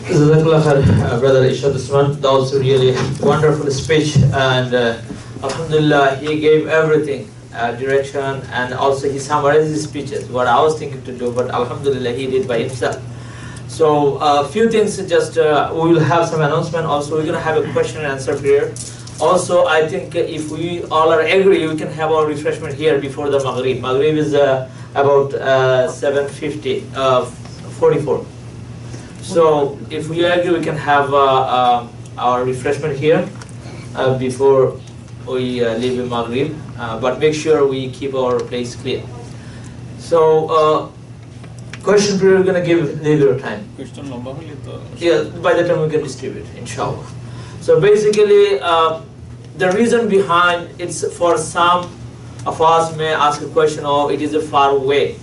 Brother Irshad Osman, that was a really wonderful speech, and Alhamdulillah, he gave everything, direction, and also he summarized his speeches, what I was thinking to do, but Alhamdulillah, he did by himself. So a few things, just we will have some announcement, also we're going to have a question and answer period. Also, I think if we all are agree, we can have our refreshment here before the Maghrib. Maghrib is about 7:50, 44. So if we agree, we can have our refreshment here before we leave in Maghrib, but make sure we keep our place clear. So question period, we're going to give little time. Question number Yeah, by the time we can distribute, inshallah. So basically, the reason behind it's for some of us may ask a question, oh, it is a far away.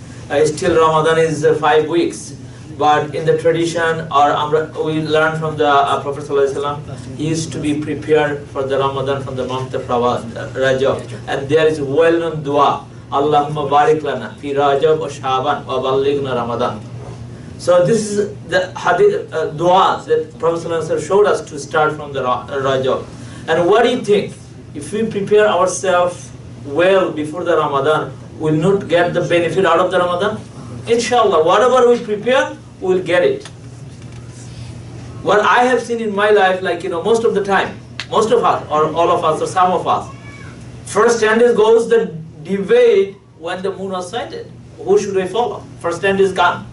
Still Ramadan is 5 weeks. But in the tradition, or we learn from the Prophet ﷺ, he used to be prepared for the Ramadan from the month of Rajab. And there is well-known dua, Allahumma barik lana fi Rajab wa Sha'ban wa ballighna Ramadan. So this is the hadith dua that Prophet ﷺ showed us to start from the Rajab. And what do you think? If we prepare ourselves well before the Ramadan, we'll not get the benefit out of the Ramadan? Inshallah, whatever we prepare, we'll get it. What I have seen in my life, like, most of the time, most of us, or all of us, or some of us, first stand is goes the debate when the moon was sighted. Who should we follow? First stand is gone.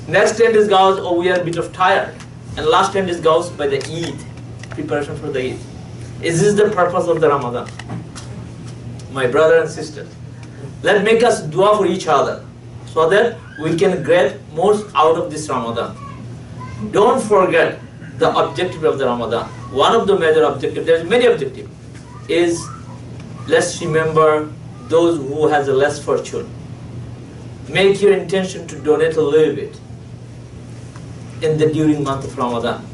Next stand is goes, oh, we are a bit of tired. And last stand is goes by the Eid, preparation for the Eid. Is this the purpose of the Ramadan? My brother and sister, let's make us dua for each other, so that we can get most out of this Ramadan. Don't forget the objective of the Ramadan. One of the major objectives, there's many objectives, is let's remember those who has a less fortune. Make your intention to donate a little bit during month of Ramadan,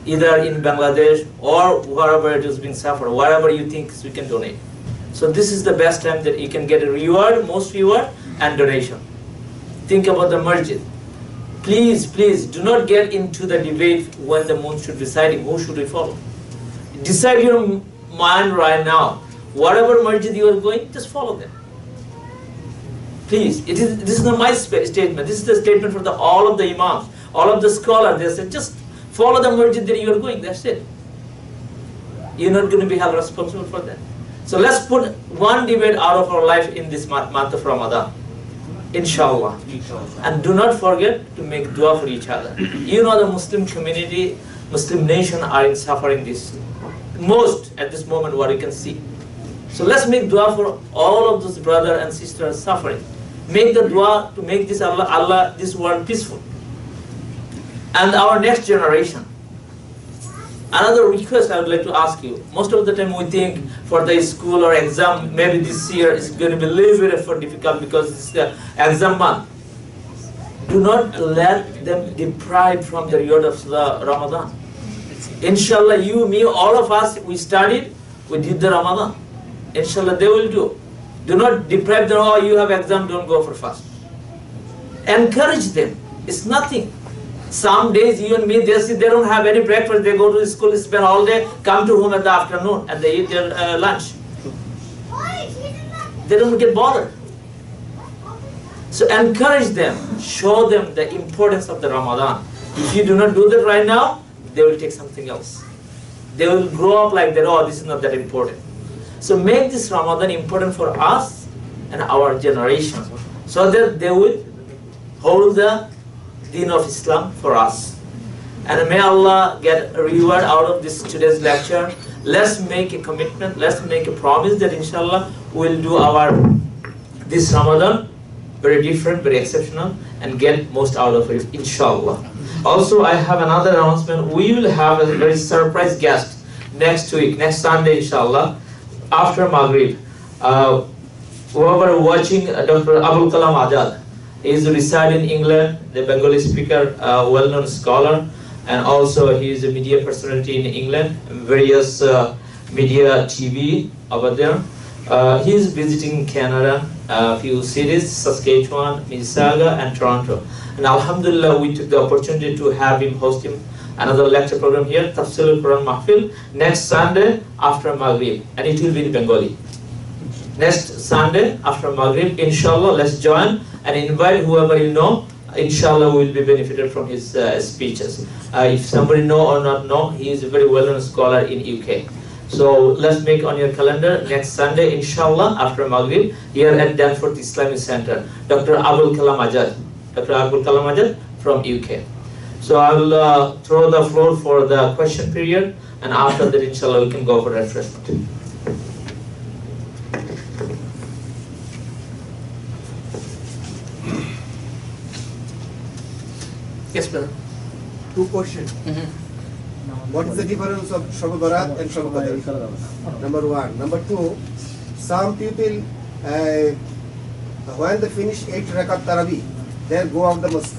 either in Bangladesh or wherever it has been suffered, whatever you think we can donate. So this is the best time that you can get a reward, most reward, and donation. Think about the masjid. Please, please, do not get into the debate when the moon should be sighting, who should we follow. Decide your mind right now. Whatever masjid you are going, just follow them. Please, this is not my statement. This is the statement for all of the imams, all of the scholars. They said, just follow the masjid that you are going, that's it. You're not going to be held responsible for that. So let's put one debate out of our life in this month of Ramadan. Inshallah. And do not forget to make dua for each other. You know the Muslim community, Muslim nation are in suffering this most at this moment what you can see. So let's make dua for all of those brothers and sisters suffering. Make the dua to make this Allah this world peaceful. And our next generation. Another request I would like to ask you. Most of the time we think for the school or exam, maybe this year is going to be a little bit for difficult because it's the exam month. Do not let them deprive from the reward of the Ramadan. Inshallah, you, me, all of us, we studied, we did the Ramadan. Inshallah, they will do. Do not deprive them, oh, you have exam, don't go for fast. Encourage them. It's nothing. Some days you and me, they don't have any breakfast, they go to school, spend all day, come to home at the afternoon and they eat their lunch. They don't get bothered. So encourage them, show them the importance of the Ramadan. If you do not do that right now, they will take something else. They will grow up like that, oh, this is not that important. So make this Ramadan important for us and our generation, so that they will hold the deen of Islam for us. And may Allah get a reward out of this today's lecture. Let's make a commitment, let's make a promise that inshallah we'll do this Ramadan very different, very exceptional, and get most out of it, inshallah. Also, I have another announcement. We will have a very surprise guest next week, next Sunday, inshallah, after Maghrib. Whoever watching Dr. Abul Kalam Azad is reside in England, the Bengali speaker, well-known scholar, and also he is a media personality in England, various media TV over there. He is visiting Canada, a few cities, Saskatchewan, Mississauga, and Toronto. And Alhamdulillah, we took the opportunity to have him host another lecture program here, Tafsir al-Quran Mahfil, next Sunday after Maghrib, and it will be in Bengali. Next Sunday after Maghrib, inshallah, let's join and invite whoever you know. Inshallah, we will be benefited from his speeches. If somebody know or not know, he is a very well-known scholar in UK. So let's make on your calendar next Sunday, inshallah, after Maghrib, here at Danforth Islamic Center, Dr. Abul Kalam Azad. Dr. Abul Kalam Azad from UK. So I will throw the floor for the question period, and after that, inshallah, we can go for refreshment. Yes, brother. Two questions. What is the difference of Shab Barat and Shab Qadr? Number one. Number two, some people, when they finish 8 rakat Taraweeh, they go out the mosque.